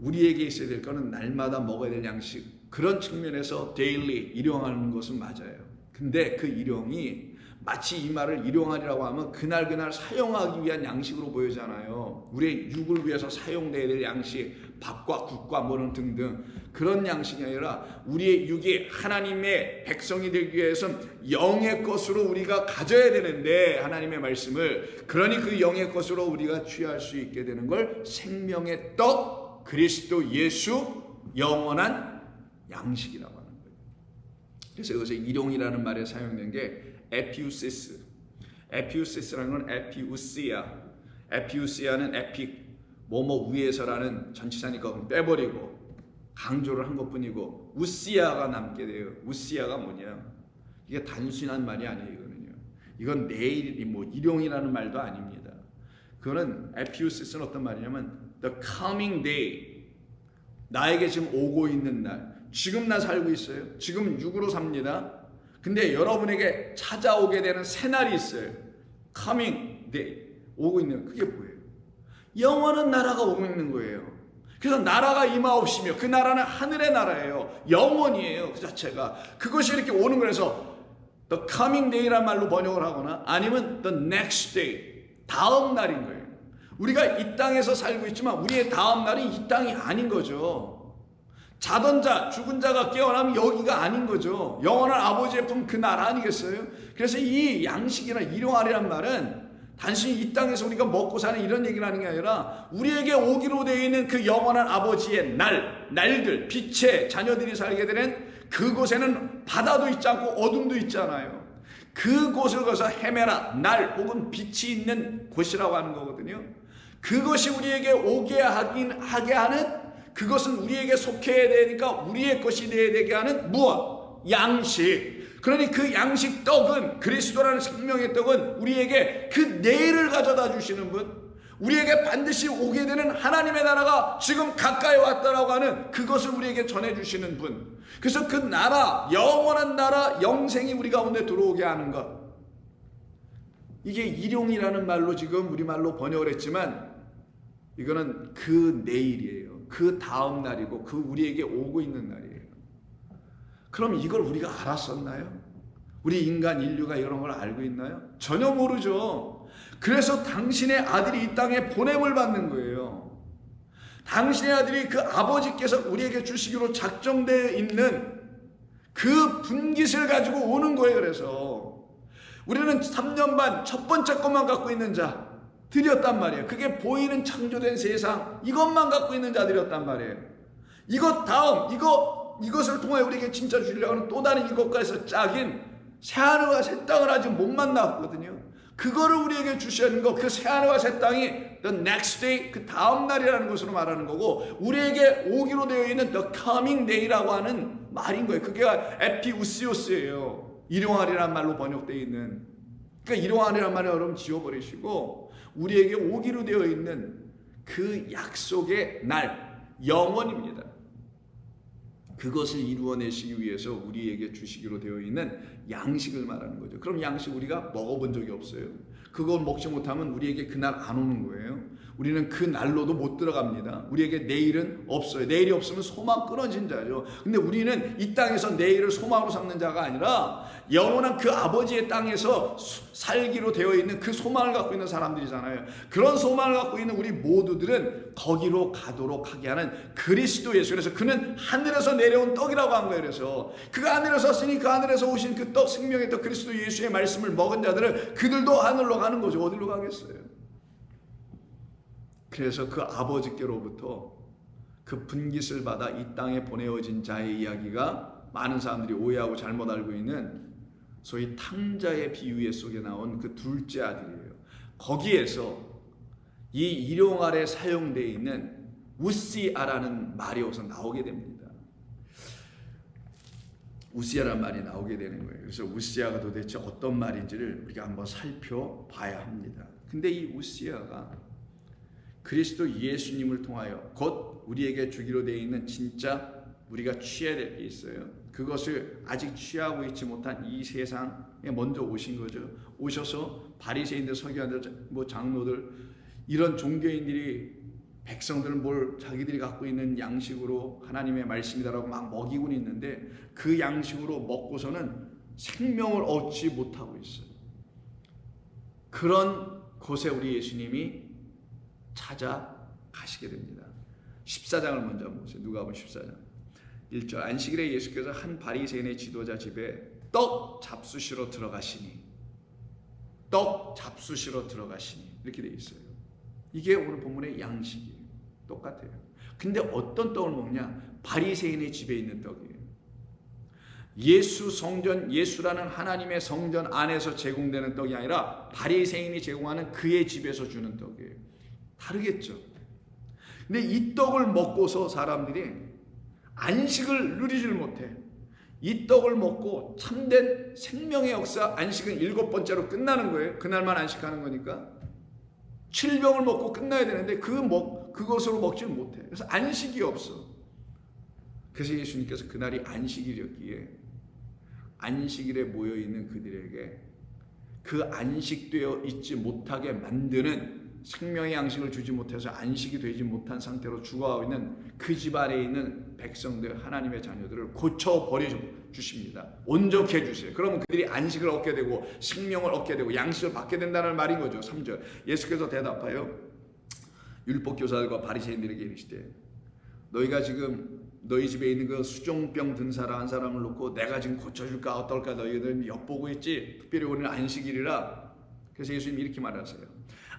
우리에게 있어야 될 거는 날마다 먹어야 될 양식, 그런 측면에서 데일리 일용하는 것은 맞아요. 근데 그 일용이 마치 이 말을 일용할이라고 하면 그날 사용하기 위한 양식으로 보이잖아요. 우리의 육을 위해서 사용돼야 될 양식, 밥과 국과 뭐는 등등 그런 양식이 아니라 우리의 육이 하나님의 백성이 되기 위해서는 영의 것으로 우리가 가져야 되는데, 하나님의 말씀을, 그러니 그 영의 것으로 우리가 취할 수 있게 되는 걸 생명의 떡, 그리스도 예수, 영원한 양식이라고 하는 거예요. 그래서 여기서 일용이라는 말에 사용된 게 에피우시스. 에피우시스라는 건 에피우시아. 에피우시아는 에픽 뭐뭐 위에서라는 전치사니까 빼버리고 강조를 한 것뿐이고 우시아가 남게 돼요. 우시아가 뭐냐? 이게 단순한 말이 아니에요. 이건 내일 뭐 일용이라는 말도 아닙니다. 그거는 에피우시스는 어떤 말이냐면 the coming day. 나에게 지금 오고 있는 날. 지금 나 살고 있어요. 지금 육으로 삽니다. 근데 여러분에게 찾아오게 되는 새 날이 있어요. coming day. 오고 있는 그게 뭐예요? 영원한 나라가 오고 있는 거예요. 그래서 나라가 임하옵시며 그 나라는 하늘의 나라예요. 영원이에요. 그 자체가. 그것이 이렇게 오는 거라서 the coming day란 말로 번역을 하거나 아니면 the next day. 다음 날인 거예요. 우리가 이 땅에서 살고 있지만 우리의 다음 날은 이 땅이 아닌 거죠. 자던 자, 죽은 자가 깨어나면 여기가 아닌 거죠. 영원한 아버지의 품 그 나라 아니겠어요? 그래서 이 양식이나 일용할이란 말은 단순히 이 땅에서 우리가 먹고 사는 이런 얘기를 하는 게 아니라 우리에게 오기로 되어 있는 그 영원한 아버지의 날들, 빛의 자녀들이 살게 되는 그곳에는 바다도 있지 않고 어둠도 있잖아요. 그곳을 가서 헤매라, 날 혹은 빛이 있는 곳이라고 하는 거거든요. 그것이 우리에게 오게 하게 하는 그것은 우리에게 속해야 되니까 우리의 것이 되어야 되게 하는 무엇? 양식. 그러니 그 양식 떡은 그리스도라는 생명의 떡은 우리에게 그 내일을 가져다 주시는 분, 우리에게 반드시 오게 되는 하나님의 나라가 지금 가까이 왔다라고 하는 그것을 우리에게 전해주시는 분. 그래서 그 나라, 영원한 나라, 영생이 우리 가운데 들어오게 하는 것. 이게 일용이라는 말로 지금 우리말로 번역을 했지만 이거는 그 내일이에요. 그 다음 날이고 그 우리에게 오고 있는 날이에요. 그럼 이걸 우리가 알았었나요? 우리 인간 인류가 이런 걸 알고 있나요? 전혀 모르죠. 그래서 당신의 아들이 이 땅에 보냄을 받는 거예요. 당신의 아들이 그 아버지께서 우리에게 주시기로 작정되어 있는 그 분깃을 가지고 오는 거예요. 그래서 우리는 3년 반 첫 번째 것만 갖고 있는 자 들였단 말이에요. 그게 보이는 창조된 세상 이것만 갖고 있는 자들이었단 말이에요. 이것 다음 이것을 통해 우리에게 진짜 주려고 하는 또 다른 이것과에서 짝인 새하늘과 새 땅을 아직 못 만났거든요. 그거를 우리에게 주시는 거, 그 새하늘과 새 땅이 the next day, 그 다음 날이라는 것으로 말하는 거고 우리에게 오기로 되어 있는 the coming day라고 하는 말인 거예요. 그게 에피우시오스예요. 일용할이라는 말로 번역되어 있는. 그러니까 일용할이라는 말을 여러분 지워버리시고 우리에게 오기로 되어 있는 그 약속의 날, 영원입니다. 그것을 이루어내시기 위해서 우리에게 주시기로 되어 있는 양식을 말하는 거죠. 그럼 양식 우리가 먹어본 적이 없어요. 그걸 먹지 못하면 우리에게 그날 안 오는 거예요. 우리는 그 날로도 못 들어갑니다. 우리에게 내일은 없어요. 내일이 없으면 소망 끊어진 자죠. 근데 우리는 이 땅에서 내일을 소망으로 삼는 자가 아니라 영원한 그 아버지의 땅에서 살기로 되어 있는 그 소망을 갖고 있는 사람들이잖아요. 그런 소망을 갖고 있는 우리 모두들은 거기로 가도록 하게 하는 그리스도 예수. 그래서 그는 하늘에서 내려온 떡이라고 한 거예요. 그래서 그가 하늘에서 왔으니 그 하늘에서 오신 그 떡, 생명의 떡 그리스도 예수의 말씀을 먹은 자들은 그들도 하늘로 가는 거죠. 어디로 가겠어요? 그래서 그 아버지께로부터 그 분깃을 받아 이 땅에 보내어진 자의 이야기가 많은 사람들이 오해하고 잘못 알고 있는 소위 탕자의 비유 속에 나온 그 둘째 아들이에요. 거기에서 이 일용 아래 사용되어 있는 우시아라는 말이 우선 나오게 됩니다. 우시아라는 말이 나오게 되는 거예요. 그래서 우시아가 도대체 어떤 말인지를 우리가 한번 살펴봐야 합니다. 근데 이 우시아가 그리스도 예수님을 통하여 곧 우리에게 주기로 되어 있는 진짜 우리가 취해야 될 게 있어요. 그것을 아직 취하고 있지 못한 이 세상에 먼저 오신 거죠. 오셔서 바리새인들, 서기관들, 뭐 장로들 이런 종교인들이 백성들은 뭘 자기들이 갖고 있는 양식으로 하나님의 말씀이다라고 막 먹이고 있는데 그 양식으로 먹고서는 생명을 얻지 못하고 있어요. 그런 곳에 우리 예수님이 찾아가시게 됩니다. 14장을 먼저 보세요. 누가복음 14장 1절. 안식일에 예수께서 한 바리새인의 지도자 집에 떡 잡수시러 들어가시니 이렇게 되어 있어요. 이게 오늘 본문의 양식이에요. 똑같아요. 근데 어떤 떡을 먹냐? 바리새인의 집에 있는 떡이에요. 예수 성전, 예수라는 하나님의 성전 안에서 제공되는 떡이 아니라 바리새인이 제공하는 그의 집에서 주는 떡이에요. 다르겠죠. 근데 이 떡을 먹고서 사람들이 안식을 누리질 못해. 이 떡을 먹고 참된 생명의 역사, 안식은 7번째로 끝나는 거예요. 그날만 안식하는 거니까. 7병을 먹고 끝나야 되는데 그것으로 먹질 못해. 그래서 안식이 없어. 그래서 예수님께서 그날이 안식일이었기에 안식일에 모여있는 그들에게 그 안식되어 있지 못하게 만드는, 생명의 양식을 주지 못해서 안식이 되지 못한 상태로 죽어가고 있는 그 집안에 있는 백성들, 하나님의 자녀들을 고쳐버려 주십니다. 온전케 해주세요. 그러면 그들이 안식을 얻게 되고 생명을 얻게 되고 양식을 받게 된다는 말인 거죠. 3절 예수께서 대답하여 율법교사들과 바리새인들에게 이르시되 너희가 지금 너희 집에 있는 그 수종병 든 사람 한 사람을 놓고 내가 지금 고쳐줄까 어떨까 너희들 엿보고 있지. 특별히 오늘 안식일이라. 그래서 예수님 이렇게 말하세요.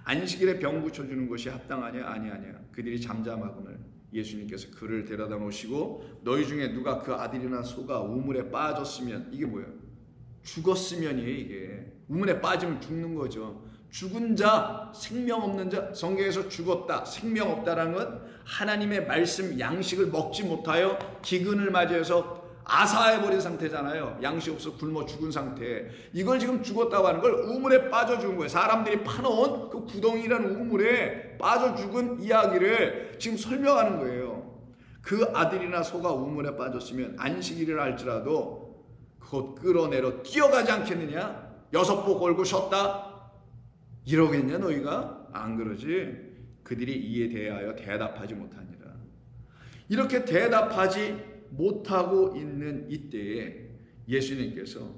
안식일에 병 고쳐주는 것이 합당하냐? 아니하냐. 그들이 잠잠하거늘 예수님께서 그를 데려다 놓으시고 너희 중에 누가 그 아들이나 소가 우물에 빠졌으면, 이게 뭐예요? 죽었으면이에요. 이게 우물에 빠지면 죽는 거죠. 죽은 자, 생명 없는 자, 성경에서 죽었다, 생명 없다라는 건 하나님의 말씀 양식을 먹지 못하여 기근을 맞이해서 아사해버린 상태잖아요. 양식 없어 굶어 죽은 상태. 이걸 지금 죽었다고 하는 걸 우물에 빠져 죽은 거예요. 사람들이 파놓은 그 구덩이라는 우물에 빠져 죽은 이야기를 지금 설명하는 거예요. 그 아들이나 소가 우물에 빠졌으면 안식일이라 할지라도 곧 끌어내려 뛰어가지 않겠느냐? 6보 걸고 쉬었다? 이러겠냐 너희가? 안 그러지. 그들이 이에 대하여 대답하지 못하니라. 이렇게 대답하지 못하고 있는 이때에 예수님께서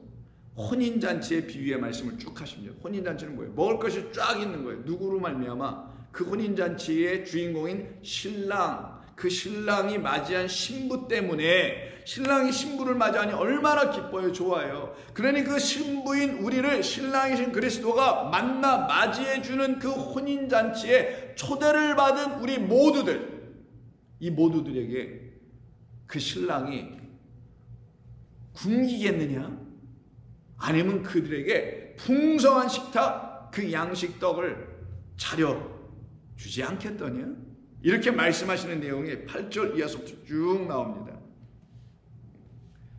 혼인잔치의 비유의 말씀을 쭉 하십니다. 혼인잔치는 뭐예요? 먹을 것이 쫙 있는 거예요. 누구로 말미암아? 그 혼인잔치의 주인공인 신랑, 그 신랑이 맞이한 신부 때문에, 신랑이 신부를 맞이하니 얼마나 기뻐요, 좋아요. 그러니 그 신부인 우리를 신랑이신 그리스도가 만나 맞이해주는 그 혼인잔치에 초대를 받은 우리 모두들, 이 모두들에게 그 신랑이 굶기겠느냐? 아니면 그들에게 풍성한 식탁, 그 양식떡을 차려주지 않겠더냐? 이렇게 말씀하시는 내용이 8절 이하서부터 쭉 나옵니다.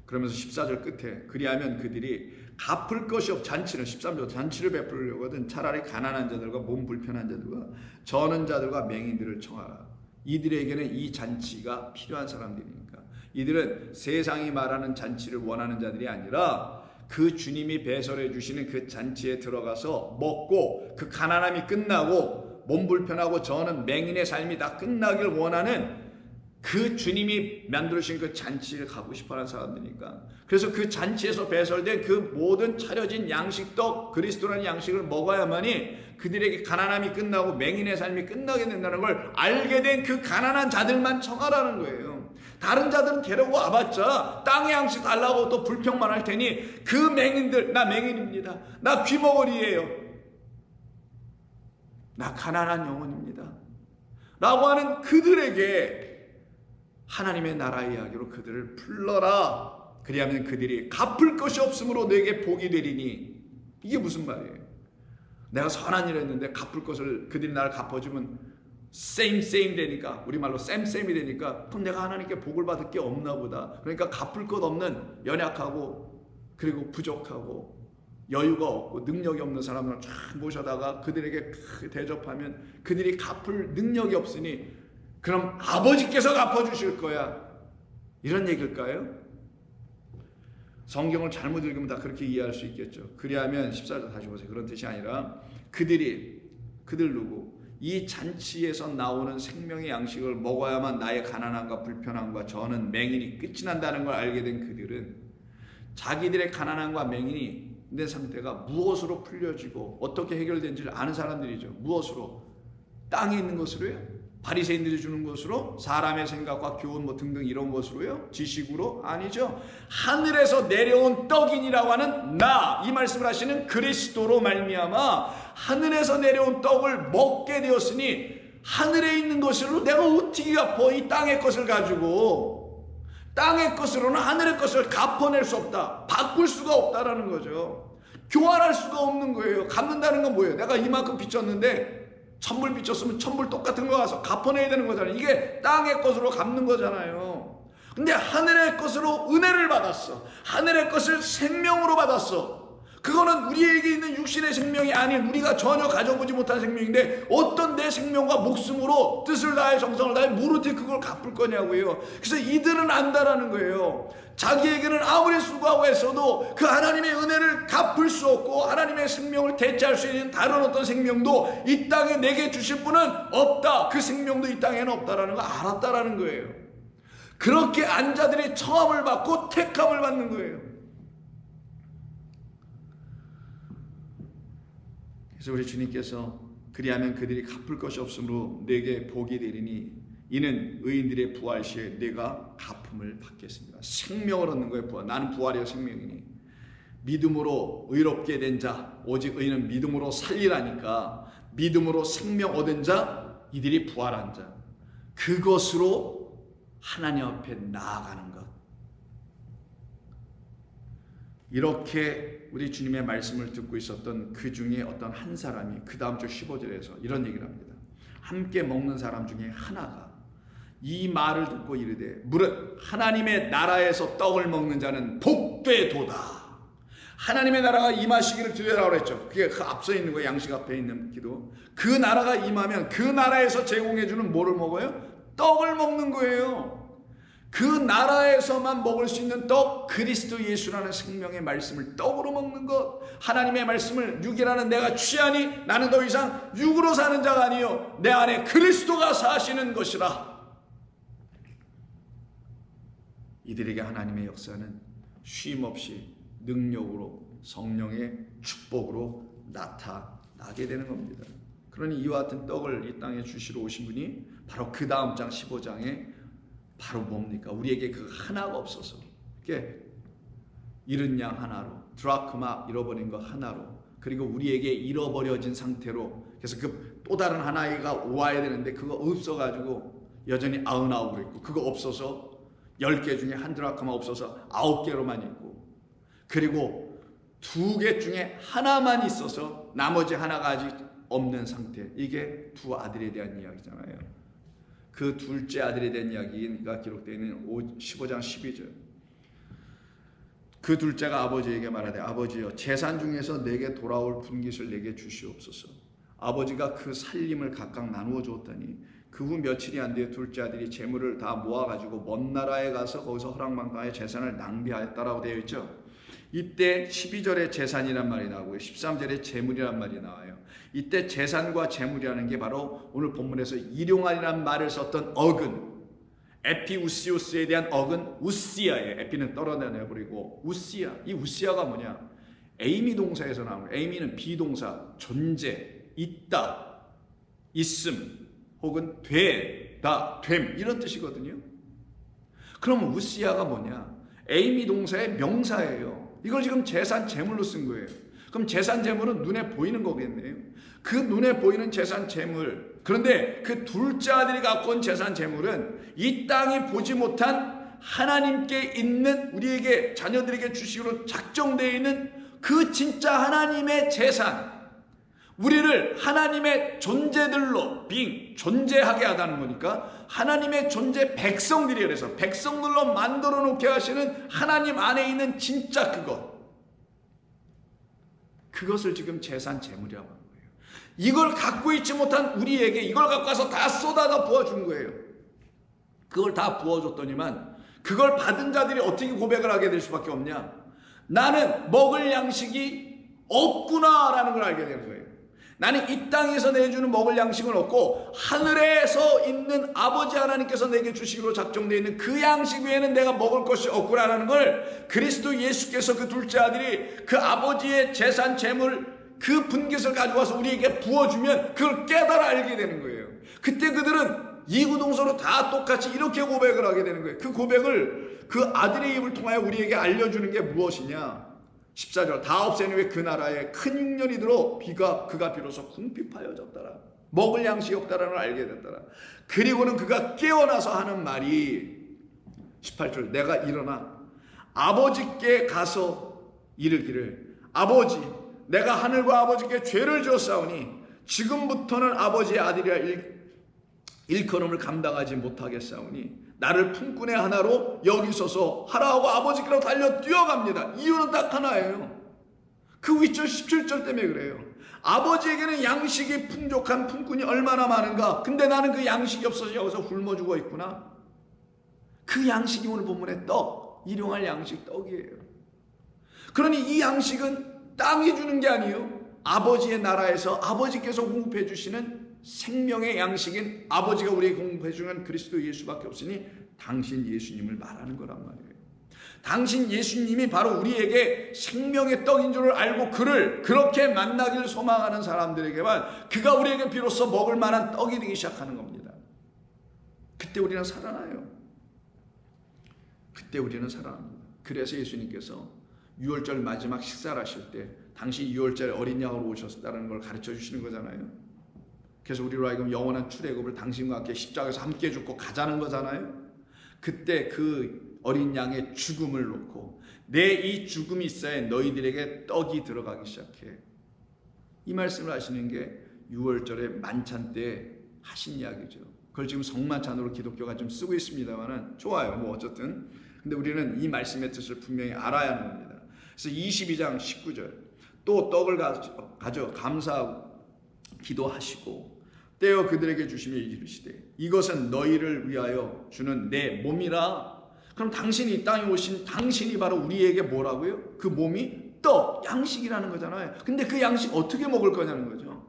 그러면서 14절 끝에 그리하면 그들이 갚을 것이 없, 잔치를 13절 잔치를 베풀려고 하든 차라리 가난한 자들과 몸 불편한 자들과 저는 자들과 맹인들을 청하라. 이들에게는 이 잔치가 필요한 사람들이니까. 이들은 세상이 말하는 잔치를 원하는 자들이 아니라 그 주님이 배설해 주시는 그 잔치에 들어가서 먹고 그 가난함이 끝나고 몸 불편하고 저는 맹인의 삶이 다 끝나길 원하는 그 주님이 만들어주신 그 잔치를 가고 싶어하는 사람들이니까. 그래서 그 잔치에서 배설된 그 모든 차려진 양식떡, 그리스도라는 양식을 먹어야만이 그들에게 가난함이 끝나고 맹인의 삶이 끝나게 된다는 걸 알게 된 그 가난한 자들만 청하라는 거예요. 다른 자들은 데리고 와봤자 땅의 양식 달라고 또 불평만 할 테니 그 맹인들, 나 맹인입니다, 나 귀머거리예요, 나 가난한 영혼입니다 라고 하는 그들에게 하나님의 나라 이야기로 그들을 불러라. 그리하면 그들이 갚을 것이 없으므로 내게 복이 되리니. 이게 무슨 말이에요? 내가 선한 일을 했는데 갚을 것을 그들이 나를 갚아주면 same 되니까, 우리말로 쌤이 되니까 그럼 내가 하나님께 복을 받을 게 없나 보다. 그러니까 갚을 것 없는 연약하고 그리고 부족하고 여유가 없고 능력이 없는 사람을 쫙 모셔다가 그들에게 대접하면 그들이 갚을 능력이 없으니 그럼 아버지께서 갚아주실 거야, 이런 얘기일까요? 성경을 잘못 읽으면 다 그렇게 이해할 수 있겠죠. 그리하면 14절 다시 보세요. 그런 뜻이 아니라 그들 누구? 이 잔치에서 나오는 생명의 양식을 먹어야만 나의 가난함과 불편함과 저는 맹인이 끝이 난다는 걸 알게 된 그들은 자기들의 가난함과 맹인이 된 상태가 무엇으로 풀려지고 어떻게 해결된지를 아는 사람들이죠. 무엇으로? 땅에 있는 것으로요? 바리새인들이 주는 것으로? 사람의 생각과 교훈 뭐 등등 이런 것으로요? 지식으로? 아니죠. 하늘에서 내려온 떡이니라고 하는 나, 이 말씀을 하시는 그리스도로 말미암아 하늘에서 내려온 떡을 먹게 되었으니 하늘에 있는 것으로 내가 어떻게 갚아 이 땅의 것을 가지고. 땅의 것으로는 하늘의 것을 갚아낼 수 없다. 바꿀 수가 없다라는 거죠. 교환할 수가 없는 거예요. 갚는다는 건 뭐예요? 내가 이만큼 빚졌는데 1000불 빚졌으면 1000불 똑같은 거 가서 갚아내야 되는 거잖아요. 이게 땅의 것으로 갚는 거잖아요. 근데 하늘의 것으로 은혜를 받았어. 하늘의 것을 생명으로 받았어. 그거는 우리에게 있는 육신의 생명이 아닌 우리가 전혀 가져보지 못한 생명인데 어떤 내 생명과 목숨으로 뜻을 다해 정성을 다해 뭘 어떻게 그걸 갚을 거냐고요. 그래서 이들은 안다라는 거예요. 자기에게는 아무리 수고하고 했어도 그 하나님의 은혜를 갚을 수 없고 하나님의 생명을 대체할 수 있는 다른 어떤 생명도 이 땅에 내게 주실 분은 없다. 그 생명도 이 땅에는 없다라는 걸 알았다라는 거예요. 그렇게 안자들이 청함을 받고 택함을 받는 거예요. 그래서 우리 주님께서 그리하면 그들이 갚을 것이 없으므로 내게 복이 되리니 이는 의인들의 부활 시에 내가 갚음을 받겠습니다. 생명을 얻는 거예요. 부활. 나는 부활이요 생명이니 믿음으로 의롭게 된 자 오직 의인은 믿음으로 살리라니까 믿음으로 생명 얻은 자 이들이 부활한 자 그것으로 하나님 앞에 나아가는 것. 이렇게 우리 주님의 말씀을 듣고 있었던 그 중에 어떤 한 사람이 그 다음 주 15절에서 이런 얘기를 합니다. 함께 먹는 사람 중에 하나가 이 말을 듣고 이르되 무릇 하나님의 나라에서 떡을 먹는 자는 복되도다. 하나님의 나라가 임하시기를 기도하라고 그랬죠. 그게 그 앞서 있는 거예요. 양식 앞에 있는 기도. 그 나라가 임하면 그 나라에서 제공해 주는 뭐를 먹어요? 떡을 먹는 거예요. 그 나라에서만 먹을 수 있는 떡, 그리스도 예수라는 생명의 말씀을 떡으로 먹는 것. 하나님의 말씀을 육이라는 내가 취하니 나는 더 이상 육으로 사는 자가 아니요 내 안에 그리스도가 사시는 것이라. 이들에게 하나님의 역사는 쉼없이 능력으로 성령의 축복으로 나타나게 되는 겁니다. 그러니 이와 같은 떡을 이 땅에 주시러 오신 분이 바로 그 다음 장 15장에 바로 뭡니까? 우리에게 그 하나가 없어서 이게 잃은 양 하나로 드라크마 잃어버린 거 하나로 그리고 우리에게 잃어버려진 상태로 그래서 그 또 다른 하나가 와야 되는데 그거 없어가지고 여전히 99로 있고 그거 없어서 10개 중에 한 드라크마 없어서 9개로만 있고 그리고 2개 중에 하나만 있어서 나머지 하나가 아직 없는 상태. 이게 두 아들에 대한 이야기잖아요. 그 둘째 아들에 대한 이야기가 기록되어 있는 15장 12절. 그 둘째가 아버지에게 말하되 아버지여 재산 중에서 내게 돌아올 분깃을 내게 주시옵소서. 아버지가 그 살림을 각각 나누어 주었더니 그 후 며칠이 안 되어 둘째 아들이 재물을 다 모아가지고 먼 나라에 가서 거기서 허랑방탕하여 재산을 낭비하였다라고 되어 있죠. 이때 12절에 재산이란 말이 나오고요. 13절에 재물이란 말이 나와요. 이때 재산과 재물이라는 게 바로 오늘 본문에서 일용할이란 말을 썼던 어근, 에피우시오스에 대한 어근 우시아예요. 에피는 떨어내버리고 우시아. 이 우시아가 뭐냐? 에이미 동사에서 나오는 거예요. 에이미는 비동사, 존재, 있다, 있음, 혹은 되다, 됨 이런 뜻이거든요. 그러면 우시아가 뭐냐? 에이미 동사의 명사예요. 이걸 지금 재산 재물로 쓴 거예요. 그럼 재산 재물은 눈에 보이는 거겠네요. 그 눈에 보이는 재산 재물. 그런데 그 둘째 아들이 갖고 온 재산 재물은 이 땅이 보지 못한 하나님께 있는 우리에게 자녀들에게 주시기로 작정되어 있는 그 진짜 하나님의 재산. 우리를 하나님의 존재들로 존재하게 하다는 거니까 하나님의 존재 백성들이에요. 그래서 백성들로 만들어 놓게 하시는 하나님 안에 있는 진짜 그것을 지금 재산 재물이라고 하는 거예요. 이걸 갖고 있지 못한 우리에게 이걸 갖고 와서 다 쏟아다 부어준 거예요. 그걸 다 부어줬더니만 그걸 받은 자들이 어떻게 고백을 하게 될 수밖에 없냐? 나는 먹을 양식이 없구나라는 걸 알게 되는 거예요. 나는 이 땅에서 내주는 먹을 양식은 없고 하늘에서 있는 아버지 하나님께서 내게 주시기로 작정되어 있는 그 양식 외에는 내가 먹을 것이 없구나라는 걸 그리스도 예수께서 그 둘째 아들이 그 아버지의 재산 재물 그 분깃을 가져와서 우리에게 부어주면 그걸 깨달아 알게 되는 거예요. 그때 그들은 이구동서로 다 똑같이 이렇게 고백을 하게 되는 거예요. 그 고백을 그 아들의 입을 통하여 우리에게 알려주는 게 무엇이냐? 14절 다 없애니 왜 그 나라에 큰 흉년이 들어 그가 비로소 궁핍하여졌더라. 먹을 양식이 없다라는 걸 알게 됐더라. 그리고는 그가 깨어나서 하는 말이 18절 내가 일어나 아버지께 가서 이르기를 아버지 내가 하늘과 아버지께 죄를 지었사오니 지금부터는 아버지의 아들이라 일컬음을 감당하지 못하겠사오니 나를 품꾼의 하나로 여기소서 하라고 아버지께로 달려 뛰어갑니다. 이유는 딱 하나예요. 그 윗절 17절 때문에 그래요. 아버지에게는 양식이 풍족한 품꾼이 얼마나 많은가. 근데 나는 그 양식이 없어서 여기서 굶어 죽어 있구나. 그 양식이 오늘 본문의 떡, 일용할 양식 떡이에요. 그러니 이 양식은 땅이 주는 게 아니에요. 아버지의 나라에서 아버지께서 공급해 주시는 생명의 양식인 아버지가 우리에게 공급해 주는 그리스도 예수밖에 없으니 당신 예수님을 말하는 거란 말이에요. 당신 예수님이 바로 우리에게 생명의 떡인 줄을 알고 그를 그렇게 만나기를 소망하는 사람들에게만 그가 우리에게 비로소 먹을 만한 떡이 되기 시작하는 겁니다. 그때 우리는 살아나요. 그때 우리는 살아납니다. 그래서 예수님께서 유월절 마지막 식사를 하실 때 당신 유월절에 어린 양으로 오셨다는 걸 가르쳐 주시는 거잖아요. 그래서 우리로 하여금 영원한 출애굽을 당신과 함께 십자가에서 함께 죽고 가자는 거잖아요. 그때 그 어린 양의 죽음을 놓고 내 이 죽음이 있어야 너희들에게 떡이 들어가기 시작해. 이 말씀을 하시는 게 유월절의 만찬 때 하신 이야기죠. 그걸 지금 성만찬으로 기독교가 좀 쓰고 있습니다만은 좋아요. 뭐 어쨌든 근데 우리는 이 말씀의 뜻을 분명히 알아야 하는 겁니다. 그래서 22장 19절 또 떡을 가져 감사하고 기도하시고 떼어 그들에게 주시며 이르시되 이것은 너희를 위하여 주는 내 몸이라. 그럼 당신이 이 땅에 오신 당신이 바로 우리에게 뭐라고요? 그 몸이 떡, 양식이라는 거잖아요. 근데 그 양식 어떻게 먹을 거냐는 거죠.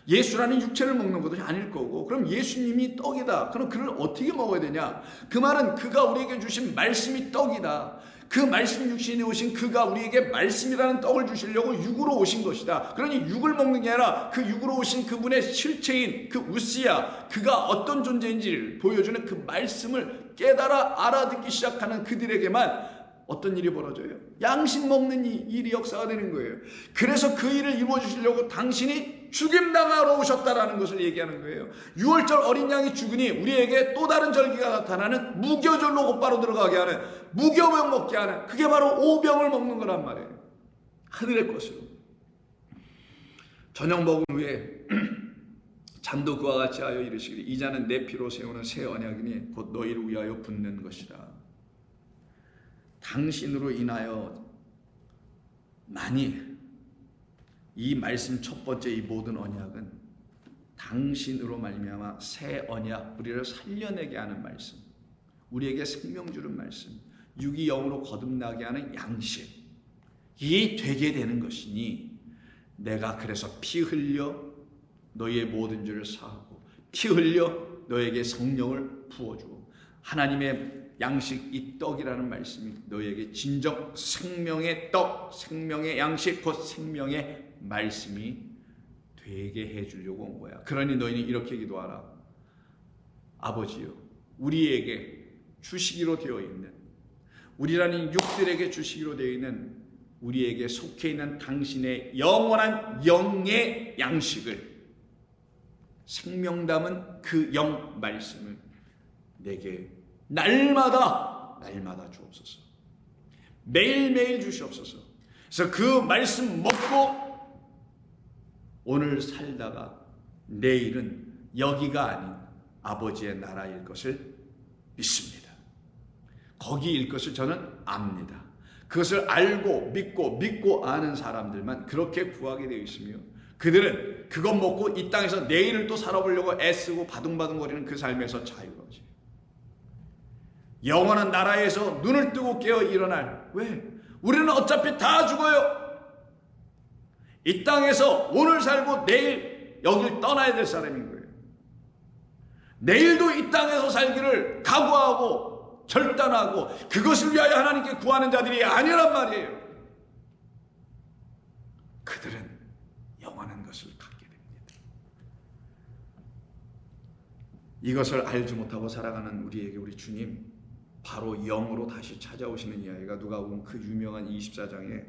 예수라는 육체를 먹는 것도 아닐 거고 그럼 예수님이 떡이다. 그럼 그를 어떻게 먹어야 되냐? 그 말은 그가 우리에게 주신 말씀이 떡이다. 그 말씀 육신에 오신 그가 우리에게 말씀이라는 떡을 주시려고 육으로 오신 것이다. 그러니 육을 먹는 게 아니라 그 육으로 오신 그분의 실체인 그 우시야 그가 어떤 존재인지를 보여주는 그 말씀을 깨달아 알아듣기 시작하는 그들에게만 어떤 일이 벌어져요? 양식 먹는 일이 역사가 되는 거예요. 그래서 그 일을 이루어주시려고 당신이 죽임당하러 오셨다라는 것을 얘기하는 거예요. 6월절 어린 양이 죽으니 우리에게 또 다른 절기가 나타나는 무교절로 곧바로 들어가게 하는 무교병 먹게 하는 그게 바로 오병을 먹는 거란 말이에요. 하늘의 것으로. 저녁 먹은 후에 잔도 그와 같이 하여 이르시기를 이 잔은 내 피로 세우는 새 언약이니 곧 너희를 위하여 붓는 것이라. 당신으로 인하여 만일 이 말씀 첫 번째 이 모든 언약은 당신으로 말미암아 새 언약 우리를 살려내게 하는 말씀 우리에게 생명 주는 말씀 육이 영으로 거듭나게 하는 양식이 되게 되는 것이니 내가 그래서 피 흘려 너희의 모든 죄를 사하고 피 흘려 너에게 성령을 부어주고 하나님의 양식 이 떡이라는 말씀이 너희에게 진정 생명의 떡, 생명의 양식, 곧 생명의 말씀이 되게 해주려고 온 거야. 그러니 너희는 이렇게 기도하라. 아버지요, 우리에게 주시기로 되어 있는 우리라는 육들에게 주시기로 되어 있는 우리에게 속해 있는 당신의 영원한 영의 양식을 생명 담은 그 영 말씀을 내게 날마다 주옵소서. 매일매일 주시옵소서. 그래서 그 말씀 먹고 오늘 살다가 내일은 여기가 아닌 아버지의 나라일 것을 믿습니다. 거기일 것을 저는 압니다. 그것을 알고 믿고 아는 사람들만 그렇게 구하게 되어 있으며 그들은 그것 먹고 이 땅에서 내일을 또 살아보려고 애쓰고 바둥바둥거리는 그 삶에서 자유로워져요. 영원한 나라에서 눈을 뜨고 깨어 일어날 왜? 우리는 어차피 다 죽어요. 이 땅에서 오늘 살고 내일 여길 떠나야 될 사람인 거예요. 내일도 이 땅에서 살기를 각오하고 결단하고 그것을 위하여 하나님께 구하는 자들이 아니란 말이에요. 그들은 영원한 것을 갖게 됩니다. 이것을 알지 못하고 살아가는 우리에게 우리 주님 바로 영으로 다시 찾아오시는 이야기가 누가복음 그 유명한 24장의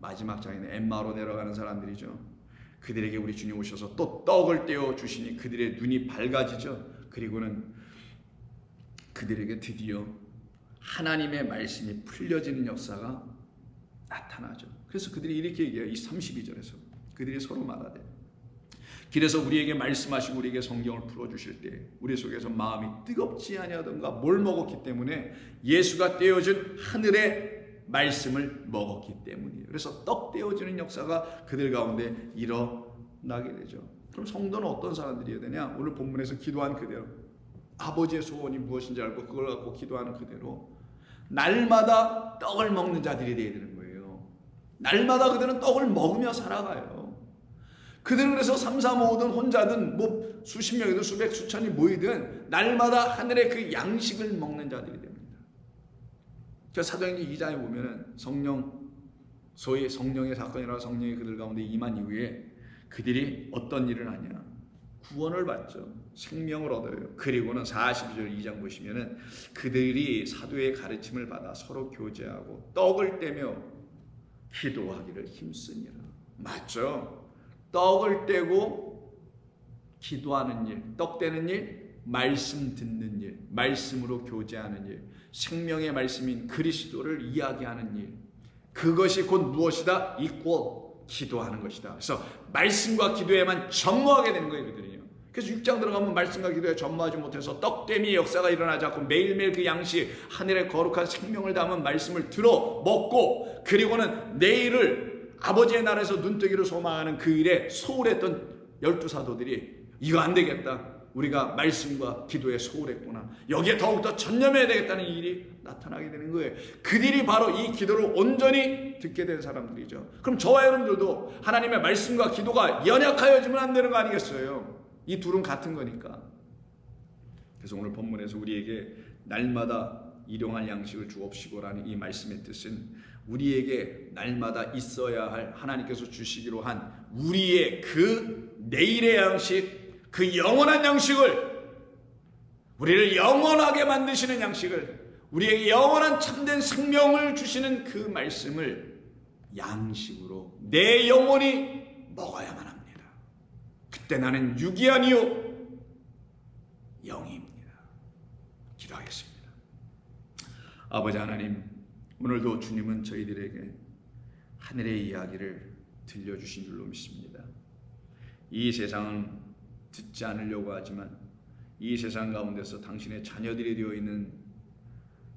마지막 장에는 엠마오로 내려가는 사람들이죠. 그들에게 우리 주님 오셔서 또 떡을 떼어 주시니 그들의 눈이 밝아지죠. 그리고는 그들에게 드디어 하나님의 말씀이 풀려지는 역사가 나타나죠. 그래서 그들이 이렇게 얘기해요. 이 32절에서 그들이 서로 말하되 길에서 우리에게 말씀하시고 우리에게 성경을 풀어주실 때 우리 속에서 마음이 뜨겁지 아니하던가 뭘 먹었기 때문에 예수가 떼어준 하늘의 말씀을 먹었기 때문이에요. 그래서 떡 떼어지는 역사가 그들 가운데 일어나게 되죠. 그럼 성도는 어떤 사람들이어야 되냐? 오늘 본문에서 기도한 그대로 아버지의 소원이 무엇인지 알고 그걸 갖고 기도하는 그대로 날마다 떡을 먹는 자들이 되어야 되는 거예요. 날마다 그들은 떡을 먹으며 살아가요. 그들은 그래서 3, 4, 5든 혼자든 뭐 수십 명이든 수백 수천이 모이든 날마다 하늘의 그 양식을 먹는 자들이 됩니다. 사도행전 2장에 보면은 성령, 소위 성령의 사건이라 성령이 그들 가운데 임한 이후에 그들이 어떤 일을 하냐? 구원을 받죠. 생명을 얻어요. 그리고는 42절 2장 보시면은 그들이 사도의 가르침을 받아 서로 교제하고 떡을 떼며 기도하기를 힘쓰니라. 맞죠? 떡을 떼고 기도하는 일, 떡 떼는 일, 말씀 듣는 일, 말씀으로 교제하는 일, 생명의 말씀인 그리스도를 이야기하는 일, 그것이 곧 무엇이다? 이꼬 기도하는 것이다. 그래서 말씀과 기도에만 전무하게 되는 거예요, 그들이요. 그래서 6장 들어가면 말씀과 기도에 전무하지 못해서 떡됨이 역사가 일어나지 않고 매일매일 그 양식 하늘의 거룩한 생명을 담은 말씀을 들어 먹고 그리고는 내일을 아버지의 나라에서 눈뜨기로 소망하는 그 일에 소홀했던 12사도들이 이거 안 되겠다. 우리가 말씀과 기도에 소홀했구나. 여기에 더욱더 전념해야 되겠다는 일이 나타나게 되는 거예요. 그들이 바로 이 기도를 온전히 듣게 된 사람들이죠. 그럼 저와 여러분들도 하나님의 말씀과 기도가 연약하여지면 안 되는 거 아니겠어요? 이 둘은 같은 거니까. 그래서 오늘 본문에서 우리에게 날마다 일용할 양식을 주옵시고라는 이 말씀의 뜻은 우리에게 날마다 있어야 할 하나님께서 주시기로 한 우리의 그 내일의 양식, 그 영원한 양식을, 우리를 영원하게 만드시는 양식을, 우리에게 영원한 참된 생명을 주시는 그 말씀을 양식으로 내 영혼이 먹어야만 합니다. 그때 나는 육이 아니요 영입니다. 기도하겠습니다. 아버지 하나님, 오늘도 주님은 저희들에게 하늘의 이야기를 들려주신 줄로 믿습니다. 이 세상은 듣지 않으려고 하지만 이 세상 가운데서 당신의 자녀들이 되어 있는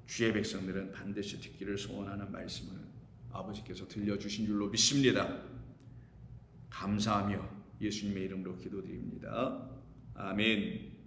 주의 백성들은 반드시 듣기를 소원하는 말씀을 아버지께서 들려주신 줄로 믿습니다. 감사하며 예수님의 이름으로 기도드립니다. 아멘.